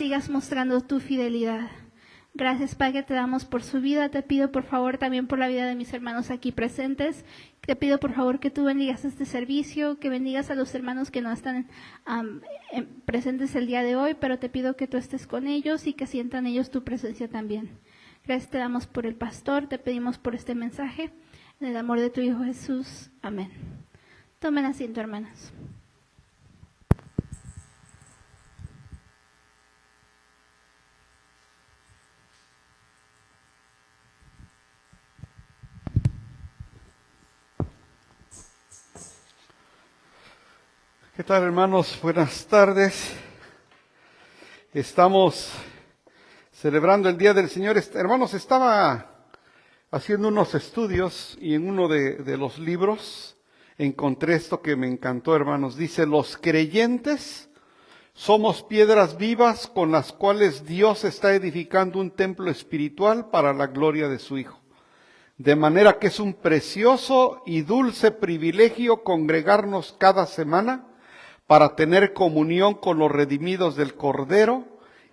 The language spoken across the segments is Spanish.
sigas mostrando tu fidelidad. Gracias, Padre, te damos por su vida. Te pido, por favor, también por la vida de mis hermanos aquí presentes. Te pido, por favor, que tú bendigas este servicio, que bendigas a los hermanos que no están presentes el día de hoy, pero te pido que tú estés con ellos y que sientan ellos tu presencia también. Gracias te damos por el pastor, te pedimos por este mensaje. En el amor de tu Hijo Jesús. Amén. Tomen asiento, hermanos. ¿Qué tal, hermanos? Buenas tardes. Estamos celebrando el Día del Señor. Hermanos, estaba haciendo unos estudios y en uno de los libros encontré esto que me encantó, hermanos. Dice, los creyentes somos piedras vivas con las cuales Dios está edificando un templo espiritual para la gloria de su Hijo. De manera que es un precioso y dulce privilegio congregarnos cada semana para tener comunión con los redimidos del Cordero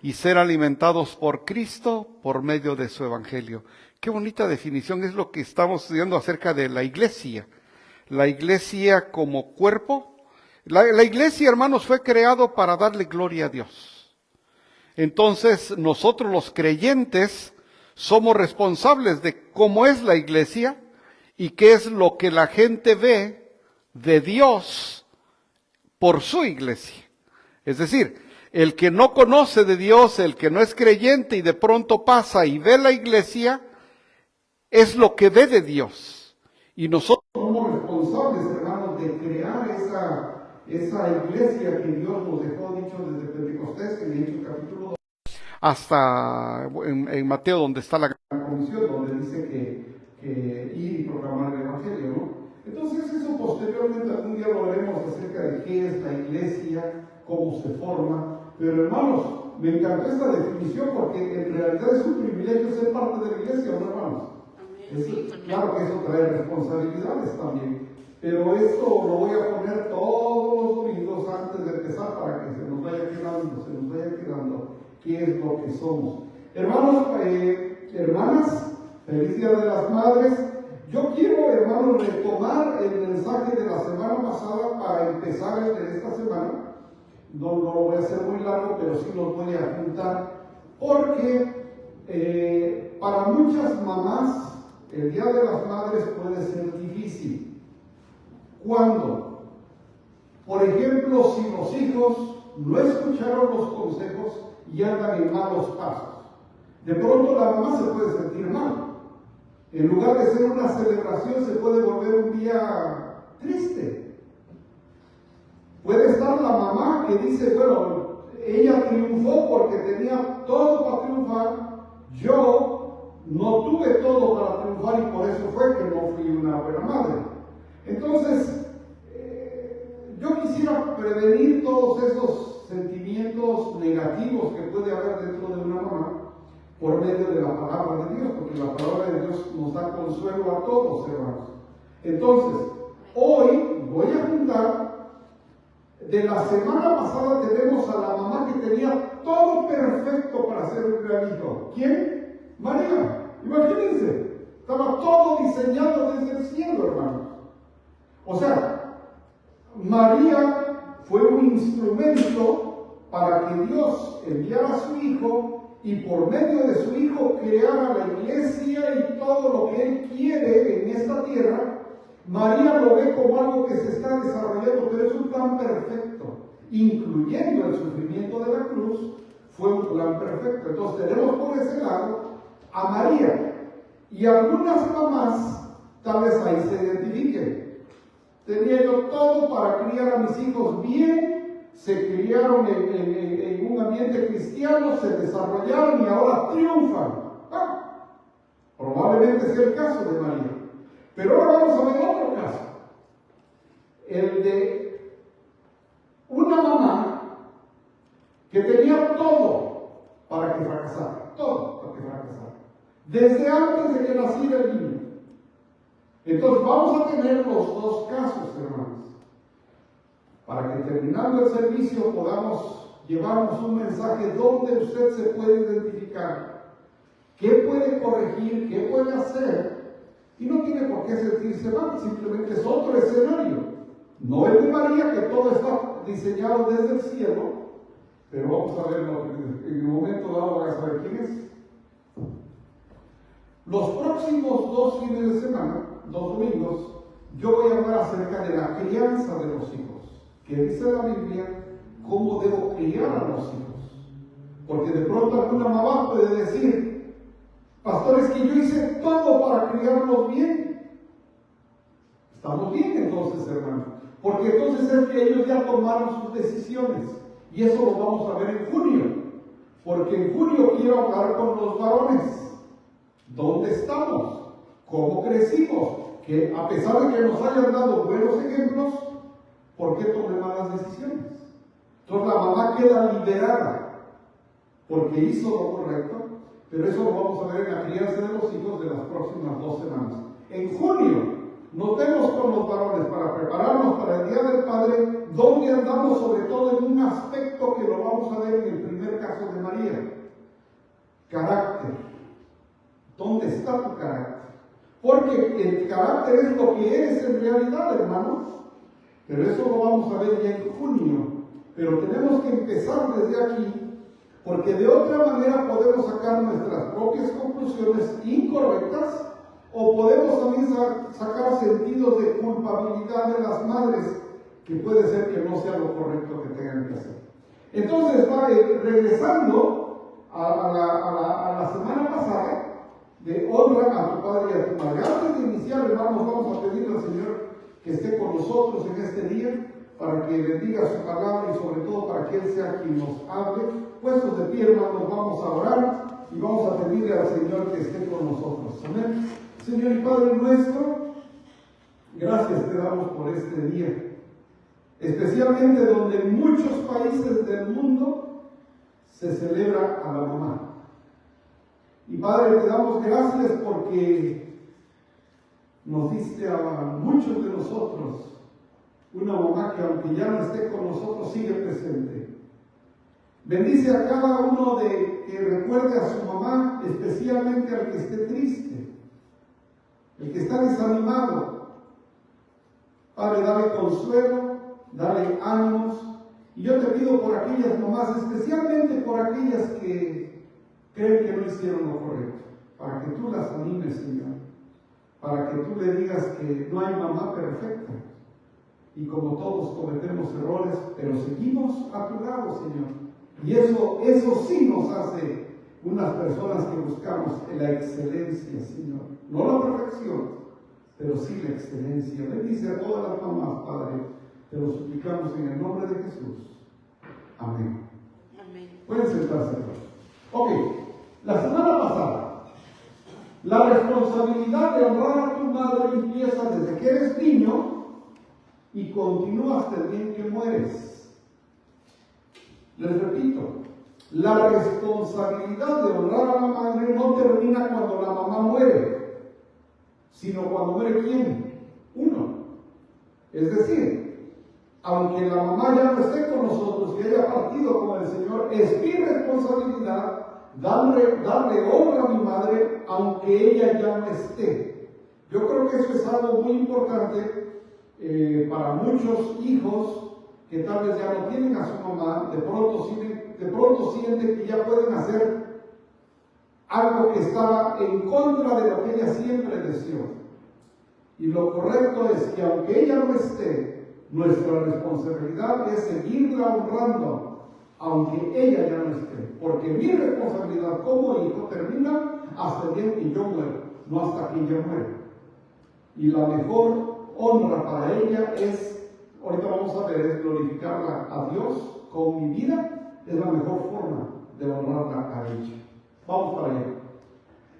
y ser alimentados por Cristo por medio de su Evangelio. Qué bonita definición es lo que estamos estudiando acerca de la iglesia. La iglesia como cuerpo. La iglesia, hermanos, fue creado para darle gloria a Dios. Entonces, nosotros los creyentes somos responsables de cómo es la iglesia y qué es lo que la gente ve de Dios por su iglesia. Es decir, el que no conoce de Dios, el que no es creyente y de pronto pasa y ve la iglesia, es lo que ve de Dios. Y nosotros somos responsables, hermanos, de crear esa iglesia que Dios nos dejó dicho desde Pentecostés, en Hechos capítulo 2, hasta en Mateo, donde está la gran comisión, donde dice que ir y proclamar el Evangelio, ¿no? Entonces eso posteriormente algún día lo veremos acerca de qué es la iglesia, cómo se forma. Pero hermanos, me encantó esta definición porque en realidad es un privilegio ser parte de la iglesia, ¿no, hermanos? Claro que eso trae responsabilidades también. Pero esto lo voy a poner todos los domingos antes de empezar para que se nos vaya quedando qué es lo que somos. Hermanos, hermanas, feliz Día de las Madres. Yo quiero, hermanos, retomar el mensaje de la semana pasada para empezar el de esta semana. No lo voy a hacer muy largo, pero sí lo voy a juntar, porque para muchas mamás el Día de las Madres puede ser difícil. ¿Cuándo? Por ejemplo, si los hijos no escucharon los consejos y andan en malos pasos. De pronto la mamá se puede sentir mal. En lugar de ser una celebración, se puede volver un día triste. Puede estar la mamá que dice, bueno, ella triunfó porque tenía todo para triunfar, yo no tuve todo para triunfar y por eso fue que no fui una buena madre. Entonces, yo quisiera prevenir todos esos sentimientos negativos que puede haber dentro de una mamá por medio de la palabra de Dios, porque la palabra de Dios nos da consuelo a todos, hermanos. Entonces, hoy voy a juntar, de la semana pasada tenemos a la mamá que tenía todo perfecto para ser un gran hijo. ¿Quién? María. Imagínense, estaba todo diseñado desde el cielo, hermanos. O sea, María fue un instrumento para que Dios enviara a su hijo y por medio de su Hijo creara la iglesia y todo lo que Él quiere en esta tierra. María lo ve como algo que se está desarrollando, pero es un plan perfecto, incluyendo el sufrimiento de la cruz, fue un plan perfecto. Entonces tenemos por ese lado a María, y algunas mamás tal vez ahí se identifiquen. Tenía yo todo para criar a mis hijos bien, se criaron en un ambiente cristiano, se desarrollaron y ahora triunfan. Probablemente sea el caso de María. Pero ahora vamos a ver otro caso. El de una mamá que tenía todo para que fracasara. Todo para que fracasara. Desde antes de que naciera el niño. Entonces vamos a tener los dos casos, hermanos. Para que terminando el servicio podamos llevamos un mensaje donde usted se puede identificar, qué puede corregir, qué puede hacer, y no tiene por qué sentirse mal, simplemente es otro escenario. No el de María, que todo está diseñado desde el cielo, pero vamos a verlo en un momento dado, van a saber quién es. Los próximos 2 fines de semana, 2 domingos, yo voy a hablar acerca de la crianza de los hijos. Que dice la Biblia, cómo debo criar a los hijos. Porque de pronto alguna mamá puede decir, pastor, es que yo hice todo para criarlos bien. Estamos bien entonces, hermano. Porque entonces es que ellos ya tomaron sus decisiones. Y eso lo vamos a ver en junio. Porque en junio quiero hablar con los varones. ¿Dónde estamos? ¿Cómo crecimos? Que a pesar de que nos hayan dado buenos ejemplos, ¿por qué tomé malas decisiones? Entonces la mamá queda liberada porque hizo lo correcto, pero eso lo vamos a ver en la crianza de los hijos de las próximas 2 semanas. En junio nos vemos con los varones para prepararnos para el Día del Padre, donde andamos sobre todo en un aspecto que lo vamos a ver en el primer caso de María. Carácter. ¿Dónde está tu carácter? Porque el carácter es lo que eres en realidad, hermanos. Pero eso lo vamos a ver ya en junio. Pero tenemos que empezar desde aquí, porque de otra manera podemos sacar nuestras propias conclusiones incorrectas, o podemos también sacar sentidos de culpabilidad de las madres, que puede ser que no sea lo correcto que tengan que hacer. Entonces, regresando a la semana pasada, de honra a tu padre y a tu madre. Antes de iniciar, hermanos, vamos a pedirle al Señor que esté con nosotros en este día, para que bendiga su palabra y sobre todo para que Él sea quien nos hable. Puestos de pie, hermanos, vamos a orar y vamos a pedirle al Señor que esté con nosotros. Amén. Señor y Padre nuestro, gracias te damos por este día, especialmente donde en muchos países del mundo se celebra a la mamá. Y Padre, te damos gracias porque nos diste a muchos de nosotros una mamá que aunque ya no esté con nosotros sigue presente. Bendice a cada uno que recuerde a su mamá, especialmente al que esté triste, el que está desanimado. Padre, dale consuelo, dale ánimos. Y yo te pido por aquellas mamás, especialmente por aquellas que creen que no hicieron lo correcto, para que tú las animes, Señor, para que tú le digas que no hay mamá perfecta, y como todos cometemos errores, pero seguimos a tu lado, Señor, y eso sí nos hace unas personas que buscamos la excelencia, Señor, no la perfección, pero sí la excelencia. Bendice a todas las mamás, Padre, te lo suplicamos en el nombre de Jesús. Amén. Amén. Pueden sentarse, hermanos. Ok. La semana pasada, la responsabilidad de honrar a tu madre empieza desde que eres niño y continúa hasta el día en que mueres. Les repito, la responsabilidad de honrar a la madre no termina cuando la mamá muere, sino cuando muere ¿quién? Uno. Es decir, aunque la mamá ya no esté con nosotros y haya partido con el Señor, es mi responsabilidad darle honra a mi madre, aunque ella ya no esté. Yo creo que eso es algo muy importante para muchos hijos que tal vez ya no tienen a su mamá, de pronto sienten que ya pueden hacer algo que estaba en contra de lo que ella siempre deseó. Y lo correcto es que aunque ella no esté, nuestra responsabilidad es seguirla honrando, aunque ella ya no esté, porque mi responsabilidad como hijo termina hasta el día en que yo muero, no hasta que ella muera. Y la mejor honra para ella es, ahorita vamos a ver, es glorificarla a Dios con mi vida, es la mejor forma de honrarla a ella. Vamos para allá.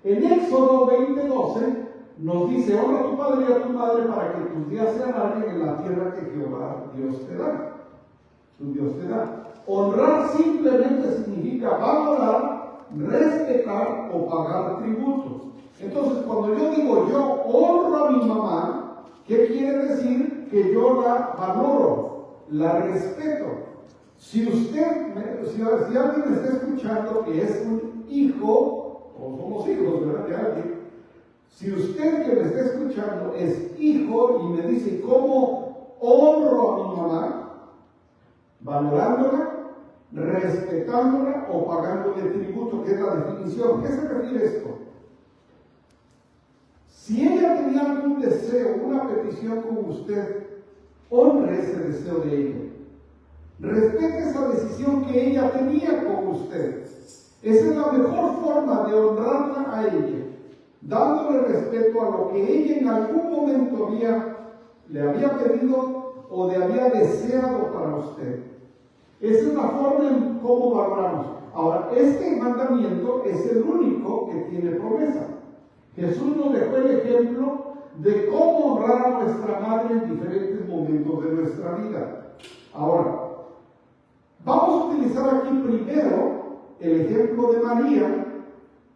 En Éxodo 20:12 nos dice, honra a tu padre y a tu madre para que tus días se alarguen en la tierra que Jehová Dios te da. Tu Dios te da. Honrar simplemente significa valorar, respetar o pagar tributo. Entonces, cuando yo digo yo honro a mi mamá, ¿qué quiere decir? Que yo la valoro, la respeto. Si alguien me está escuchando que es un hijo, o somos hijos, ¿verdad? De alguien, si usted que me está escuchando es hijo y me dice, ¿cómo honro a mi mamá? Valorándola, respetándola o pagándole tributo, que es la definición. ¿Qué se refiere esto? Si ella tenía algún deseo, una petición con usted, honre ese deseo de ella. Respete esa decisión que ella tenía con usted. Esa es la mejor forma de honrarla a ella, dándole respeto a lo que ella en algún momento le había pedido o le había deseado para usted. Esa es la forma en cómo valoramos. Ahora, este mandamiento es el único que tiene promesa. Jesús nos dejó el ejemplo de cómo honrar a nuestra madre en diferentes momentos de nuestra vida. Ahora, vamos a utilizar aquí primero el ejemplo de María,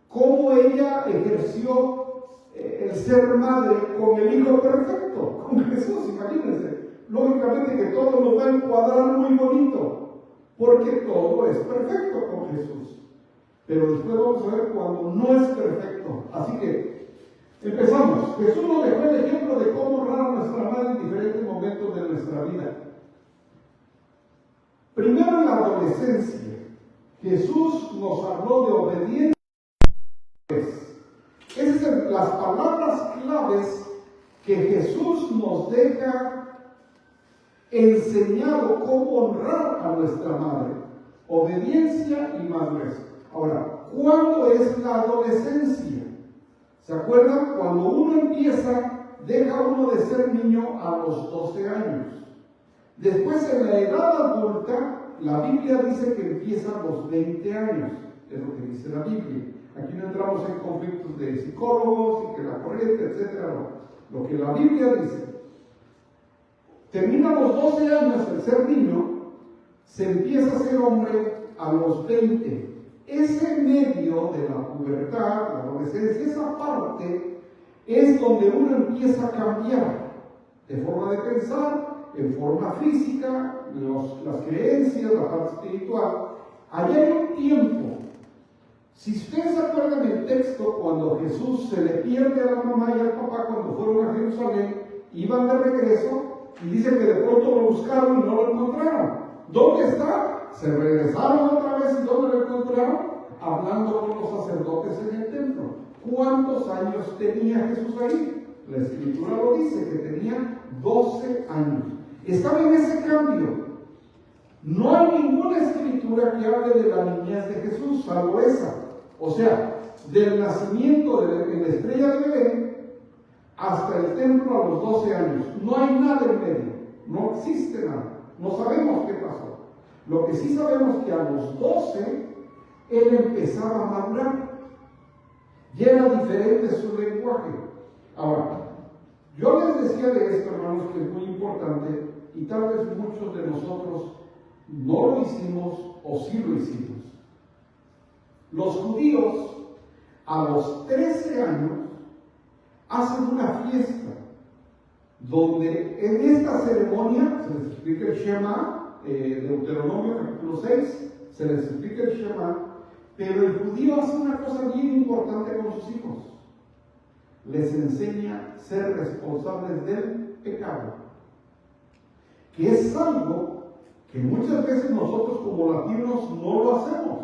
cómo ella ejerció el ser madre con el Hijo perfecto, con Jesús, imagínense. Lógicamente que todo nos va a encuadrar muy bonito, porque todo es perfecto con Jesús. Pero después vamos a ver cuando no es perfecto. Así que empezamos. Jesús nos dejó el ejemplo de cómo honrar a nuestra madre en diferentes momentos de nuestra vida. Primero en la adolescencia, Jesús nos habló de obediencia. Esas son las palabras claves que Jesús nos deja enseñado cómo honrar a nuestra madre. Obediencia y madurez. Ahora, ¿cuándo es la adolescencia? ¿Se acuerdan? Cuando uno deja uno de ser niño a los 12 años. Después, en la edad adulta, la Biblia dice que empieza a los 20 años. Es lo que dice la Biblia. Aquí no entramos en conflictos de psicólogos y que la corriente, etc. No. Lo que la Biblia dice. Termina los 12 años el ser niño, se empieza a ser hombre a los 20. Ese medio de la pubertad, la adolescencia, esa parte es donde uno empieza a cambiar de forma de pensar, en forma física, las creencias, la parte espiritual. Allá hay un tiempo. Si ustedes se acuerdan del texto, cuando Jesús se le pierde a la mamá y al papá cuando fueron a Jerusalén, iban de regreso y dice que de pronto lo buscaron y no lo encontraron. ¿Dónde está? Se regresaron otra vez y ¿dónde lo encontraron? Hablando con los sacerdotes en el templo. ¿Cuántos años tenía Jesús ahí? La Escritura lo dice, que tenía 12 años. Estaba en ese cambio. No hay ninguna escritura que hable de la niñez de Jesús, salvo esa. O sea, del nacimiento en la estrella de Belén hasta el templo a los 12 años. No hay nada en medio. No existe nada. No sabemos qué pasó. Lo que sí sabemos es que a los 12 él empezaba a madurar. Ya era diferente su lenguaje. Ahora, yo les decía de esto, hermanos, que es muy importante y tal vez muchos de nosotros no lo hicimos o sí lo hicimos. Los judíos a los 13 años hacen una fiesta donde en esta ceremonia se les explica el Shema, Deuteronomio capítulo 6, se les explica el Shema, pero el judío hace una cosa bien importante con sus hijos. Les enseña a ser responsables del pecado, que es algo que muchas veces nosotros como latinos no lo hacemos.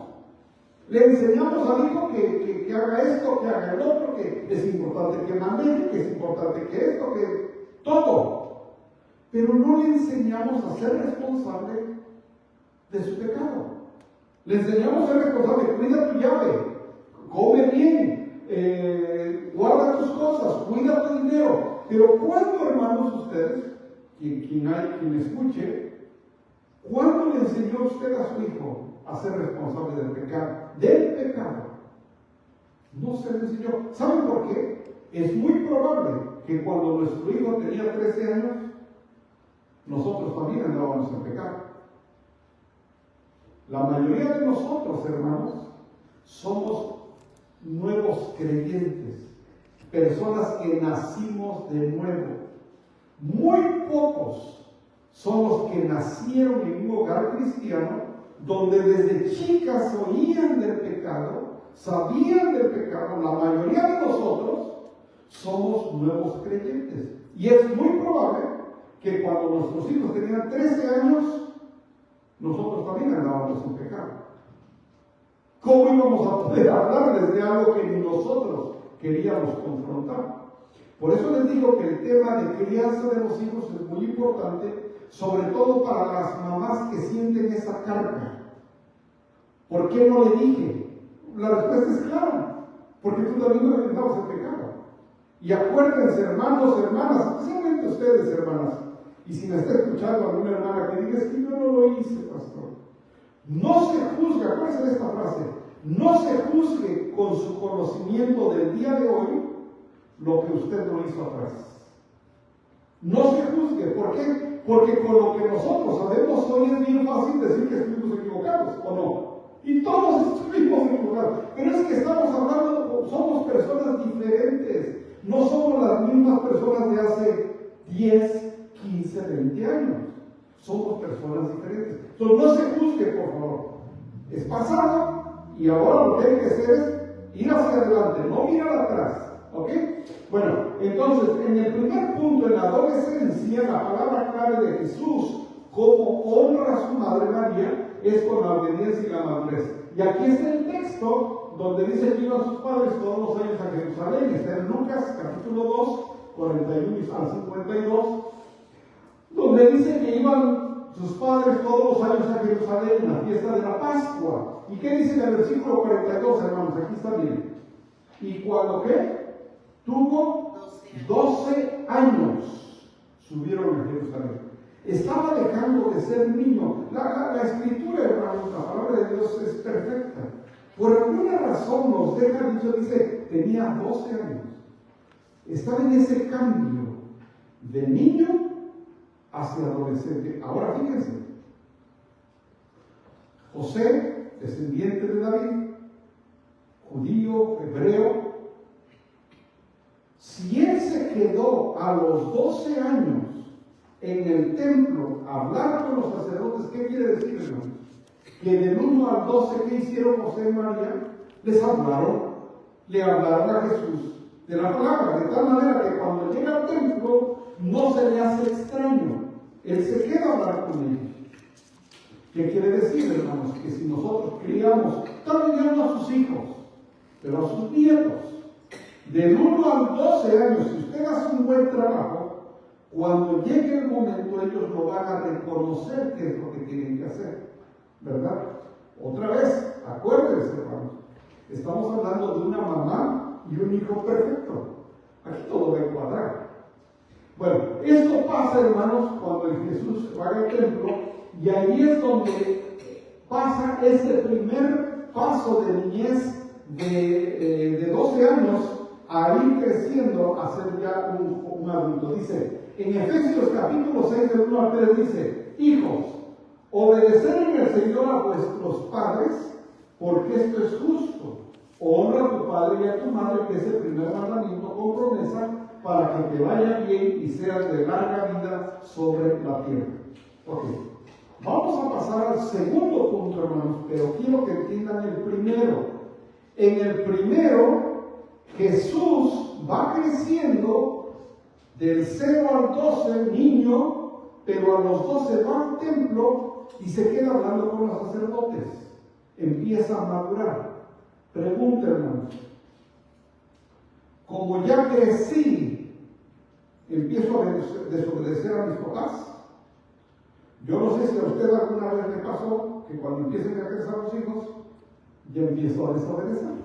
Le enseñamos al hijo que haga esto, que haga el otro, que es importante que maneje, que es importante que esto, que todo. Pero no le enseñamos a ser responsable de su pecado. Le enseñamos a ser responsable, cuida tu llave, come bien, guarda tus cosas, cuida tu dinero. Pero ¿cuándo, hermanos, ustedes, quien escuche, cuándo le enseñó usted a su hijo a ser responsable del pecado? Del pecado. No se le enseñó. ¿Saben por qué? Es muy probable que cuando nuestro hijo tenía 13 años, nosotros también andábamos en pecado. La mayoría de nosotros, hermanos, somos nuevos creyentes, personas que nacimos de nuevo. Muy pocos son los que nacieron en un hogar cristiano, donde desde chicas oían del pecado, sabían del pecado. La mayoría de nosotros somos nuevos creyentes. Y es muy probable que cuando nuestros hijos tenían 13 años, nosotros también andábamos en pecado. ¿Cómo íbamos a poder hablarles de algo que ni nosotros queríamos confrontar? Por eso les digo que el tema de crianza de los hijos es muy importante, sobre todo para las mamás que sienten esa carga. ¿Por qué no le dije? La respuesta es clara, porque tú también no enfrentabas el pecado. Y acuérdense, hermanos, hermanas, especialmente ustedes, hermanas, y si me está escuchando alguna hermana que diga, es que yo no lo hice, pastor. No se juzgue, acuérdense de esta frase, no se juzgue con su conocimiento del día de hoy lo que usted no hizo atrás. No se juzgue, ¿por qué? Porque con lo que nosotros sabemos hoy es bien fácil decir que estuvimos equivocados, ¿o no? Y todos estuvimos equivocados. Pero es que estamos hablando, somos personas diferentes. No somos las mismas personas de hace 10, 15, 20 años. Somos personas diferentes. Entonces no se juzgue, por favor. Es pasado y ahora lo que hay que hacer es ir hacia adelante, no mirar atrás. ¿Ok? Bueno, entonces, en el primer punto, en la adolescencia, la palabra clave de Jesús, como honra a su madre María, es con la obediencia y la madurez. Y aquí está el texto donde dice que iban sus padres todos los años a Jerusalén. Está en Lucas, capítulo 2, 41 al 52, donde dice que iban sus padres todos los años a Jerusalén en la fiesta de la Pascua. ¿Y qué dice en el versículo 42, hermanos? Aquí está bien. ¿Y cuando qué? Tuvo 12 años, subieron a Jerusalén. Estaba dejando de ser niño. La escritura, hermanos, la palabra de Dios es perfecta. Por alguna razón nos deja dicho, dice, tenía 12 años. Estaba en ese cambio de niño hacia adolescente. Ahora fíjense, José, descendiente de David, judío, hebreo. Si él se quedó a los 12 años en el templo a hablar con los sacerdotes, ¿qué quiere decir, hermanos? Que del 1 al 12, ¿qué hicieron José y María? Les hablaron, le hablaron a Jesús de la palabra, de tal manera que cuando llega al templo no se le hace extraño, él se queda a hablar con ellos. ¿Qué quiere decir, hermanos? Que si nosotros criamos, también ya no a sus hijos, pero a sus nietos, del 1 al 12 años, si usted hace un buen trabajo, cuando llegue el momento ellos lo van a reconocer qué es lo que tienen que hacer, ¿verdad? Otra vez, acuérdense, hermanos, estamos hablando de una mamá y un hijo perfecto. Aquí todo va a encuadrar. Bueno, esto pasa, hermanos, cuando Jesús va al templo, y ahí es donde pasa ese primer paso de niñez de 12 años a ir creciendo a ser ya un adulto. Dice, en Efesios capítulo 6, del 1 al 3, dice, hijos, obedecer en el Señor a vuestros padres, porque esto es justo. Honra a tu padre y a tu madre, que es el primer mandamiento con promesa, para que te vaya bien y seas de larga vida sobre la tierra. Ok, vamos a pasar al segundo punto, hermanos, pero quiero que entiendan el primero. En el primero, Jesús va creciendo del 0 al 12, niño, pero a los 12 va al templo y se queda hablando con los sacerdotes. Empieza a madurar. Pregunta, hermanos, como ya crecí, ¿empiezo a desobedecer a mis papás? Yo no sé si a usted alguna vez le pasó que cuando empiecen a crecer los hijos, ya empiezo a desobedecer.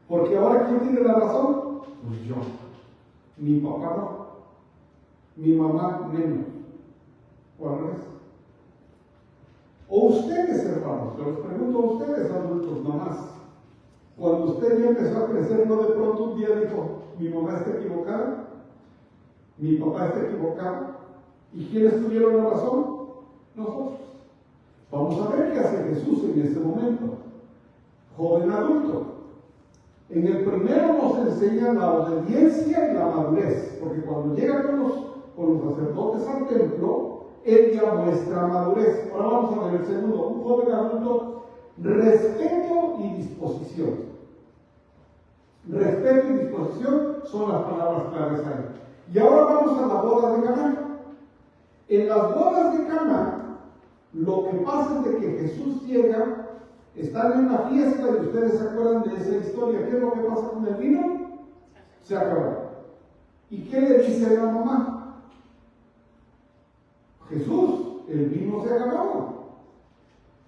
Porque ahora, ¿quién tiene la razón? Pues yo. Mi papá no. Mi mamá menos. ¿O al revés? O ustedes, hermanos, yo les pregunto a ustedes, adultos, mamás. Cuando usted ya empezó a crecer, ¿no de pronto un día dijo, mi mamá está equivocada? Mi papá está equivocado? ¿Y quiénes tuvieron la razón? Nosotros. Vamos a ver qué hace Jesús en este momento. Joven adulto. En el primero nos enseña la obediencia y la madurez, porque cuando llega con los sacerdotes al templo, él ya muestra madurez. Ahora vamos a ver el segundo, un joven adulto, respeto y disposición. Respeto y disposición son las palabras claves ahí. Y ahora vamos a la boda de Caná. En las bodas de Caná, lo que pasa es de que Jesús llega, están en una fiesta y ustedes se acuerdan de esa historia. ¿Qué es lo que pasa con el vino? Se acabó. ¿Y qué le dice la mamá? Jesús, el vino se acabó.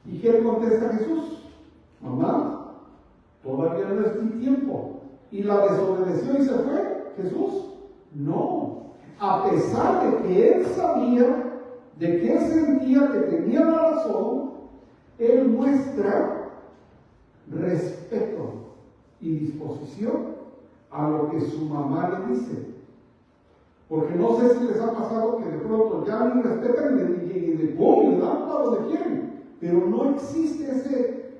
¿Y qué le contesta Jesús? Mamá, todavía no es mi tiempo. ¿Y la desobedeció y se fue? Jesús, no. A pesar de que él sabía, de que él sentía que tenía la razón, él muestra respeto y disposición a lo que su mamá le dice. Porque no sé si les ha pasado que de pronto ya ni respetan y de ¡pum! Le dan para donde quieren. Pero no existe ese.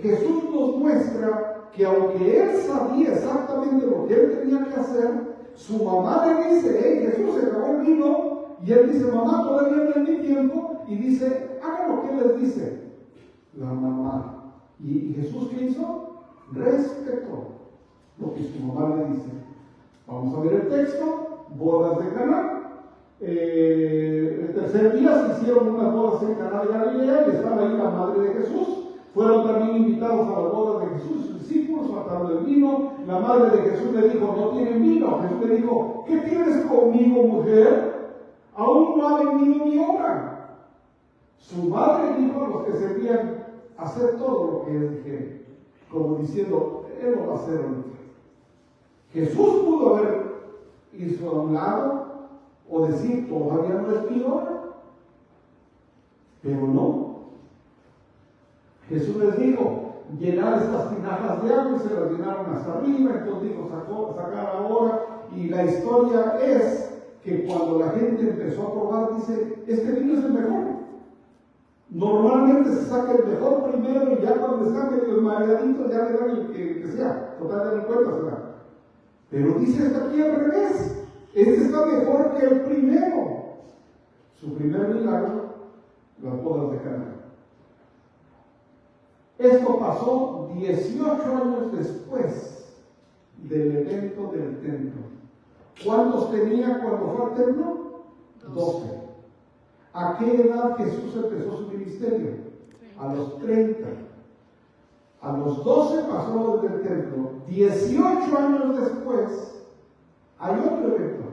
Jesús nos muestra que aunque él sabía exactamente lo que él tenía que hacer, su mamá le dice, hey, Jesús, se acabó el vino. Y él dice, mamá, todavía no es mi tiempo. Y dice, hagan lo que él les dice. La mamá. ¿Y Jesús qué hizo? Respetó lo que su mamá le dice. Vamos a ver el texto. Bodas de Caná. El tercer día se hicieron unas bodas en Caná de Galilea y estaba ahí la madre de Jesús. Fueron también invitados a las bodas de Jesús, sus discípulos, faltando el vino. La madre de Jesús le dijo, no tienen vino. Jesús le dijo, ¿qué tienes conmigo, mujer? Aún no ha venido mi hora. Su madre dijo a los que servían, hacer todo lo que él dijera, como diciendo, él lo va a hacer ahorita. Jesús pudo haber ido a un lado o decir, todavía no es mi hora, pero no. Jesús les dijo, llenar estas tinajas de agua, y se las llenaron hasta arriba. Entonces dijo, sacar ahora. Y la historia es que cuando la gente empezó a probar, dice, este vino es el mejor. Normalmente se saca el mejor primero y ya cuando están medio mareaditos ya le dan el que sea. Total, de cuenta se da. Pero dice hasta aquí al revés. Este está mejor que el primero. Su primer milagro, las bodas de Caná. Esto pasó 18 años después del evento del templo. ¿Cuántos tenía cuando fue al templo? 12. ¿A qué edad Jesús empezó su ministerio? A los 30. A los 12 pasó desde el templo. 18 años después hay otro evento,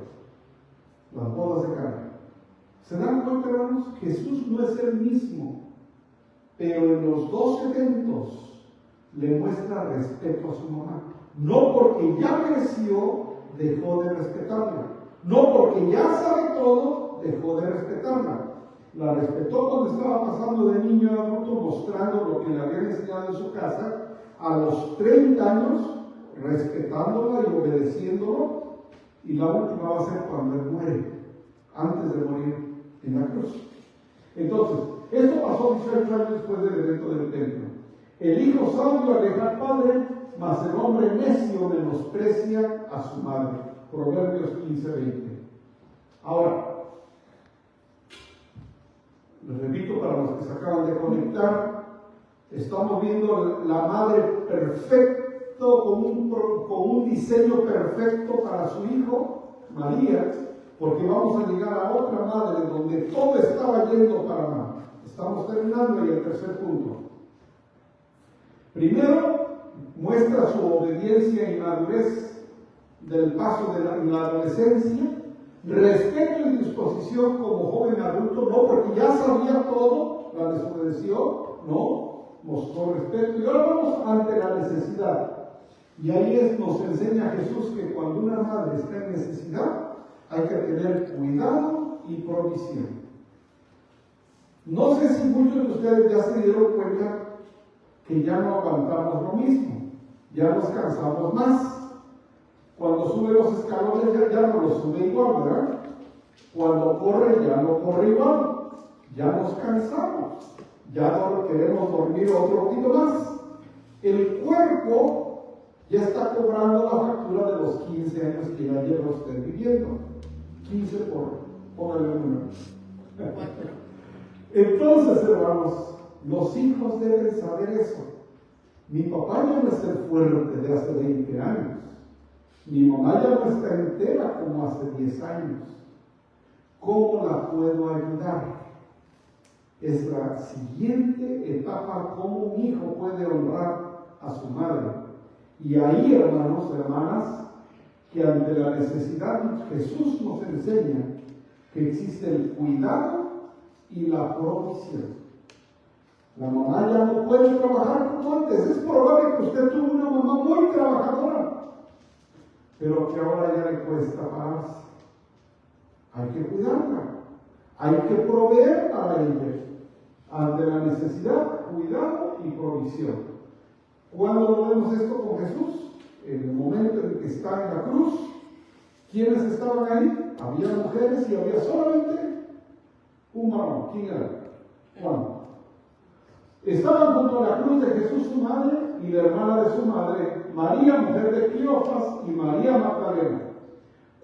las bodas de Caná. ¿Se dan cuenta, hermanos? Jesús no es el mismo, pero en los dos eventos le muestra respeto a su mamá. No porque ya creció, dejó de respetarla. No porque ya sabe todo, dejó de respetarla. La respetó cuando estaba pasando de niño a adulto, mostrando lo que le habían enseñado en su casa. A los 30 años, respetándola y obedeciéndolo. Y la última va a ser cuando él muere, antes de morir en la cruz. Entonces, esto pasó 18 años después del evento del templo. El hijo sabio aleja al padre, mas el hombre necio menosprecia a su madre. Proverbios 15:20. Ahora, les repito para los que se acaban de conectar, estamos viendo la madre perfecto, con un diseño perfecto para su hijo, María, porque vamos a llegar a otra madre donde todo estaba yendo para mal. Estamos terminando y el tercer punto. Primero, muestra su obediencia y madurez del paso de la adolescencia, respeto y disposición como joven adulto, no porque ya sabía todo, la desobedeció, no, mostró respeto. Y ahora vamos ante la necesidad. Y ahí nos enseña Jesús que cuando una madre está en necesidad, hay que tener cuidado y provisión. No sé si muchos de ustedes ya se dieron cuenta que ya no aguantamos lo mismo, ya nos cansamos más. Cuando sube los escalones ya no los sube igual, ¿verdad? Cuando corre ya no corre igual, ya nos cansamos, ya no queremos dormir otro poquito más. El cuerpo ya está cobrando la factura de los 15 años que ya lleva usted viviendo. 15 por, póngale una. Entonces, hermanos, los hijos deben saber eso. Mi papá ya no es el fuerte de hace 20 años. Mi mamá ya no está entera como hace 10 años. ¿Cómo la puedo ayudar? Es la siguiente etapa, cómo un hijo puede honrar a su madre. Y ahí, hermanos, hermanas, que ante la necesidad Jesús nos enseña que existe el cuidado y la provisión. La mamá ya no puede trabajar como antes. Es probable que usted tuvo una mamá muy trabajadora, pero que ahora ya le cuesta pararse. Hay que cuidarla, hay que proveer para ella. Ante la necesidad, cuidado y provisión. ¿Cuándo lo vemos esto con Jesús? En el momento en que está en la cruz. ¿Quiénes estaban ahí? Había mujeres y había solamente un varón. ¿Quién era? Juan. Estaban junto a la cruz de Jesús su madre y la hermana de su madre, María, mujer de Cleofas, y María Magdalena.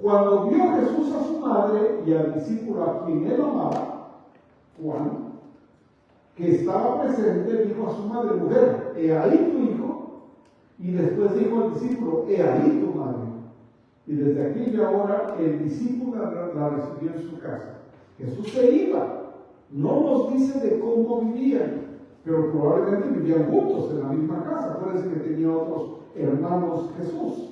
Cuando vio Jesús a su madre y al discípulo a quien él amaba, Juan, que estaba presente, dijo a su madre: mujer, he ahí tu hijo. Y después dijo al discípulo: he ahí tu madre. Y desde aquella hora el discípulo la recibió en su casa. Jesús se iba. No nos dice de cómo vivían, pero probablemente vivían juntos en la misma casa. Acuérdense que tenía otros hermanos Jesús.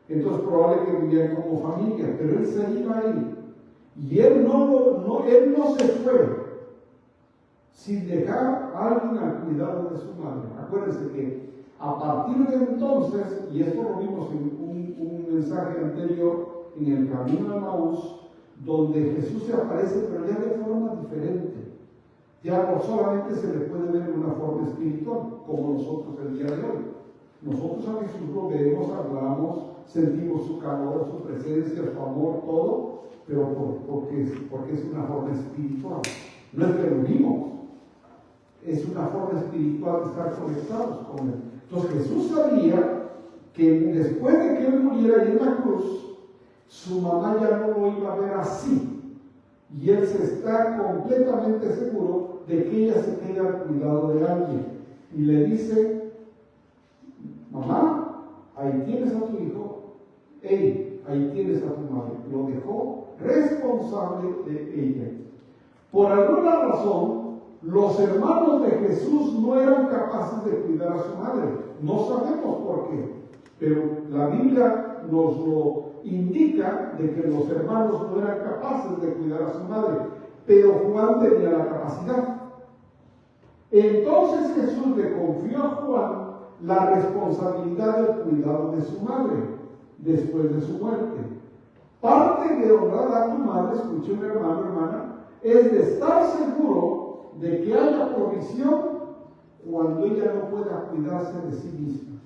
Entonces probable que vivían como familia, pero él se iba ahí. Y él no se fue sin dejar a alguien al cuidado de su madre. Acuérdense que a partir de entonces, y esto lo vimos en un mensaje anterior en el camino de Maús, donde Jesús se aparece, pero ya de forma diferente. Ya no solamente se le puede ver en una forma espiritual, como nosotros el día de hoy. Nosotros a Jesús lo vemos, hablamos, sentimos su calor, su presencia, su amor, todo, pero porque es una forma espiritual. No es que lo vimos, es una forma espiritual de estar conectados con Él. Entonces Jesús sabía que después de que Él muriera ahí en la cruz, su mamá ya no lo iba a ver así. Y Él se está completamente seguro de que ella se quede al cuidado de alguien. Y le dice: mamá, ahí tienes a tu hijo. Hey, ahí tienes a tu madre. Lo dejó responsable de ella. Por alguna razón, los hermanos de Jesús no eran capaces de cuidar a su madre. No sabemos por qué, pero la Biblia nos lo indica de que los hermanos no eran capaces de cuidar a su madre, pero Juan tenía la capacidad. Entonces Jesús le confió a Juan la responsabilidad del cuidado de su madre después de su muerte. Parte de honrar a tu madre, escuche un hermano, hermana, es de estar seguro de que haya provisión cuando ella no pueda cuidarse de sí misma.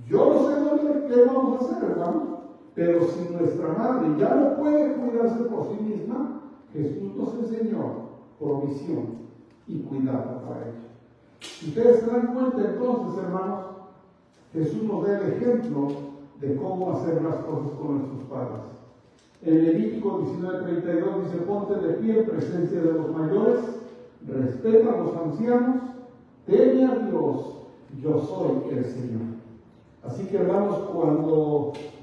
Yo no sé qué vamos a hacer, hermano, pero si nuestra madre ya no puede cuidarse por sí misma, Jesús nos enseñó provisión y cuidado para ella. Si ustedes se dan cuenta, entonces, hermanos, Jesús nos da el ejemplo de cómo hacer las cosas con nuestros padres. En Levítico 19:32 dice: ponte de pie en presencia de los mayores, respeta a los ancianos, teme a Dios, yo soy el Señor. Así que, hermanos,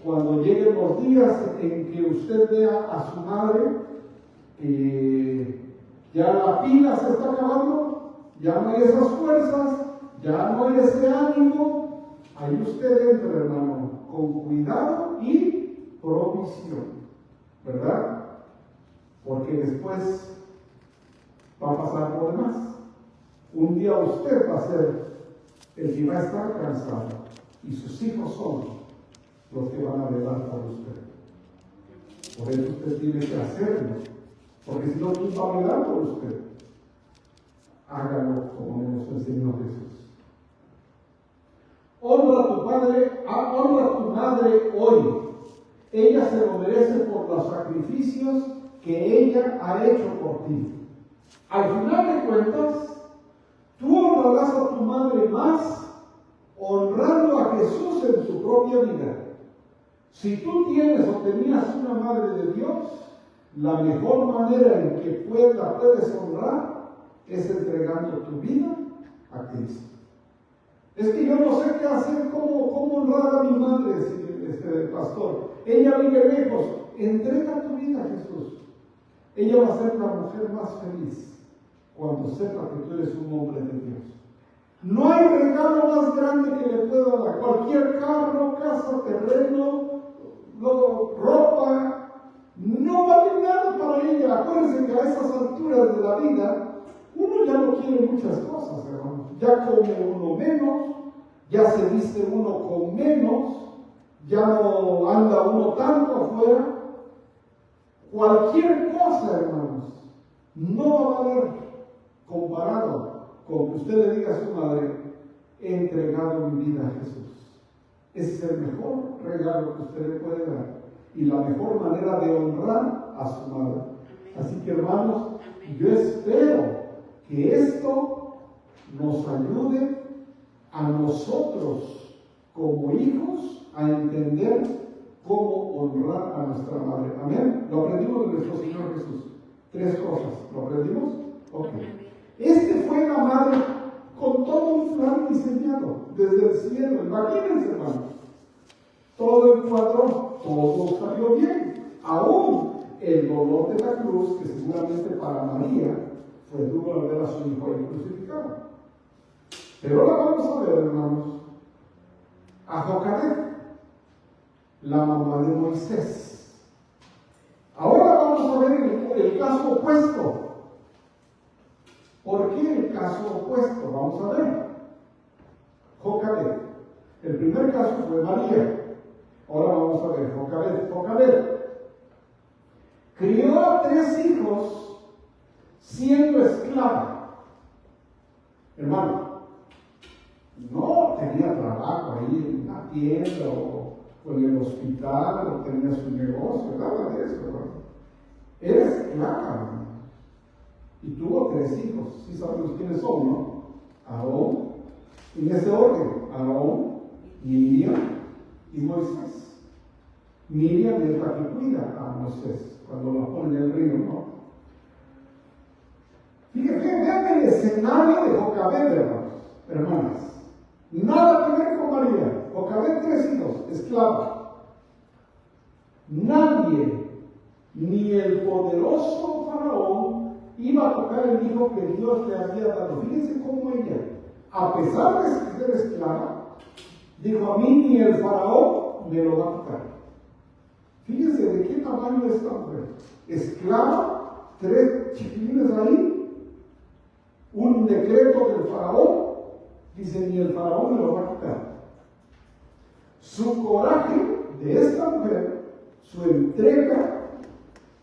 cuando lleguen los días en que usted vea a su madre, ya la pila se está acabando, ya no hay esas fuerzas, ya no hay ese ánimo, ahí usted entra, hermano, con cuidado y provisión, ¿verdad? Porque después va a pasar por demás. Un día usted va a ser el que va a estar cansado y sus hijos son los que van a velar por usted. Por eso usted tiene que hacerlo, porque si no, ¿quién va a velar por usted? Hágalo como nos enseñó Jesús. Honra a tu padre, honra a tu madre hoy. Ella se lo merece por los sacrificios que ella ha hecho por ti. Al final de cuentas, tú honrarás a tu madre más honrando a Jesús en tu propia vida. Si tú tienes o tenías una madre de Dios, La mejor manera en que la puedes honrar es entregando tu vida a Cristo. Es que yo no sé qué hacer, cómo honrar a mi madre, pastor. Ella vive lejos. Entrega tu vida a Jesús. Ella va a ser la mujer más feliz cuando sepa que tú eres un hombre de Dios. No hay regalo más grande que le pueda dar. Cualquier carro, casa, terreno, ropa, no vale nada para ella. Acuérdense que a esas alturas de la vida, uno ya no quiere muchas cosas, hermano. Ya come uno menos, ya se viste uno con menos, ya no anda uno tanto afuera. Cualquier cosa, hermanos, no va a valer comparado con que usted le diga a su madre: he entregado mi vida a Jesús. Ese es el mejor regalo que usted le puede dar y la mejor manera de honrar a su madre. Así que, hermanos, yo espero que esto nos ayude a nosotros como hijos a entender cómo honrar a nuestra madre. Amén. Lo aprendimos de nuestro Señor Jesús. 3 cosas. ¿Lo aprendimos? Ok. Fue la madre con todo un plan diseñado desde el cielo. Imagínense, hermanos. Todo encuadró, todo salió bien. Aún el dolor de la cruz, que seguramente para María fue duro al ver a su hijo ahí crucificado. Pero ahora vamos a ver, hermanos, a Jocabed, la mamá de Moisés. Ahora vamos a ver el caso opuesto. ¿Por qué el caso opuesto? Vamos a ver. Jocabed. El primer caso fue María. Ahora vamos a ver Jocabed. Jocabed crió a 3 hijos siendo esclava. Hermano, no tenía trabajo ahí en la tienda o en el hospital, o tenía su negocio, nada de eso, hermano. Era esclava, hermano. Y tuvo 3 hijos. ¿Sí sabemos quiénes son, no? Aarón, en ese orden, Aarón, Miriam y Moisés. Miriam es la que cuida a Moisés cuando la pone en el río, ¿no? Fíjense, vean el escenario de Jocabed, hermanas. Nada que ver con María. Jocabed, 3 hijos, esclava. Nadie, ni el poderoso faraón, iba a tocar el hijo que Dios le había dado. Fíjense cómo ella, a pesar de ser esclava, dijo: a mí ni el faraón me lo va a tocar. Fíjense de qué tamaño es esta mujer. Esclava, 3 chiquilines ahí, un decreto del faraón, dice: ni el faraón me lo va a quitar. Su coraje de esta mujer, su entrega,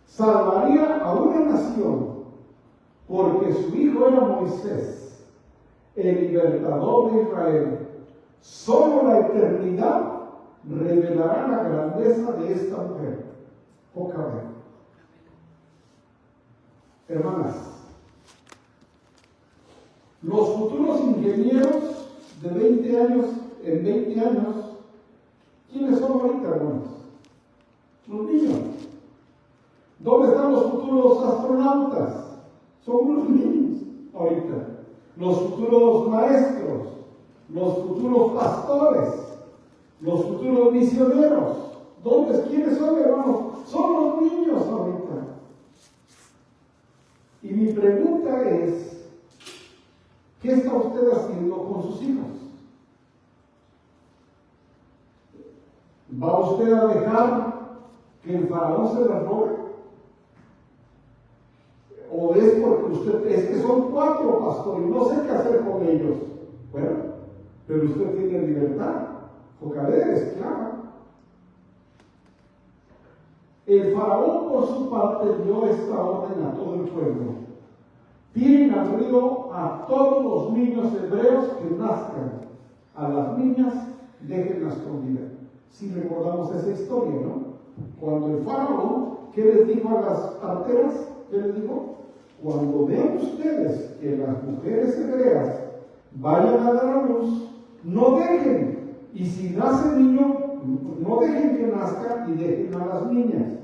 salvaría a una nación, porque su hijo era Moisés, el libertador de Israel. Solo la eternidad revelará la grandeza de esta mujer. Jocabed. Hermanas, los futuros ingenieros de 20 años, en 20 años, ¿quiénes son ahorita, hermanos? Los niños. ¿Dónde están los futuros astronautas? Son unos niños ahorita. Los futuros maestros, los futuros pastores, los futuros misioneros. ¿Quiénes son, hermanos? Son los niños ahorita. Y mi pregunta es: ¿qué está usted haciendo con sus hijos? ¿Va usted a dejar que el faraón se las robe? ¿O es porque es que son 4, pastor, y no sé qué hacer con ellos? Bueno, pero usted tiene libertad. Jocabed es esclava. El faraón, por su parte, dio esta orden a todo el pueblo: tiren al río a todos los niños hebreos que nazcan. A las niñas, déjenlas con vida. Si recordamos esa historia, ¿no? Cuando el faraón, ¿qué les dijo a las parteras? ¿Qué les dijo? Cuando vean ustedes que las mujeres hebreas vayan a dar a luz, no dejen. Y si nace niño, no dejen que nazca y dejen a las niñas.